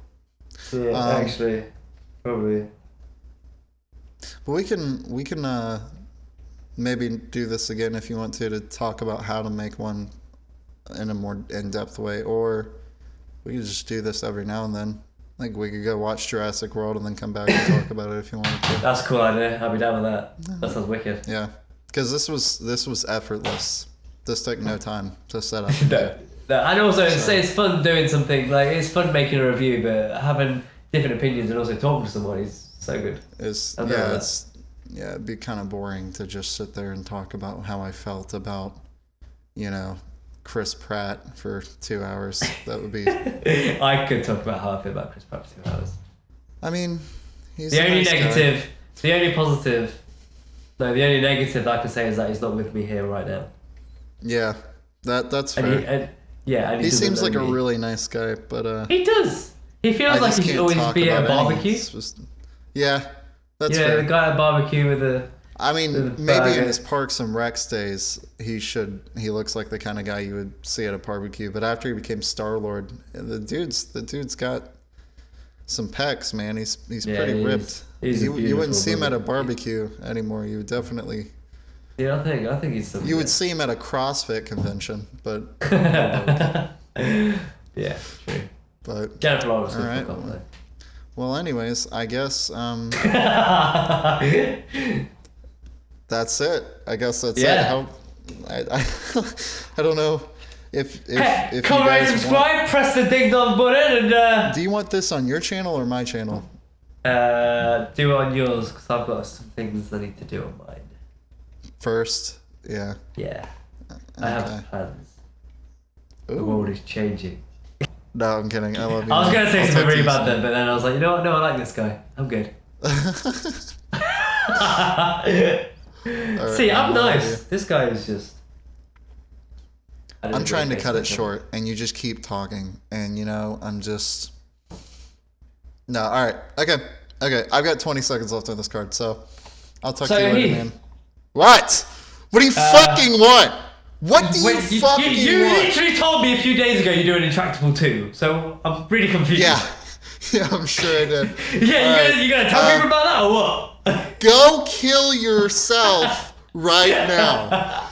Yeah, actually, probably. But we can maybe do this again if you want to talk about how to make one in a more in-depth way, or we could just do this every now and then. Like we could go watch Jurassic World and then come back and talk about it if you wanted to. That's a cool idea. I'll be down with that. That sounds wicked. Yeah, because this was effortless. This took no time to set up. No, and also it's fun doing something, like it's fun making a review, but having different opinions and also talking to someone is so good. It'd be kind of boring to just sit there and talk about how I felt about, Chris Pratt for 2 hours. That would be. I could talk about how I feel about Chris Pratt for 2 hours. I mean, he's the only nice negative, guy. the only negative I can say is that he's not with me here right now. Yeah, that's fair. And he seems like a really nice guy, but he does. He feels like he should always be at a barbecue. Yeah, that's fair. fair. The guy at a barbecue with a. I mean, maybe in his Parks and Recs days, he looks like the kind of guy you would see at a barbecue. But after he became Star-Lord, the dude's got some pecs, man. He's pretty ripped. You wouldn't see him at a barbecue anymore. You would definitely. Yeah, I think he's something. You would see him at a CrossFit convention, but. Yeah, true. But Jennifer Lawrence. All right. Well, anyways, I guess that's it. I guess that's it. I don't know if comment, rate, subscribe, press the ding dong button, and. Do you want this on your channel or my channel? Do it on yours because I've got some things I need to do on mine. First, yeah. Yeah. Okay. I have plans. Ooh. The world is changing. No, I'm kidding. I love you. I was gonna say something really bad then, but then I was like, you know what? No, I like this guy. I'm good. Right, see, I'm nice. This guy is just. I'm trying to cut it short, and you just keep talking, and I'm just. No, all right, okay. I've got 20 seconds left on this card, so I'll talk to you later, man. What? What do you fucking want? What do you fucking want? You literally told me a few days ago you're doing Intractable 2, so I'm really confused. Yeah, I'm sure I did. You gonna tell people about that or what? Go kill yourself right now.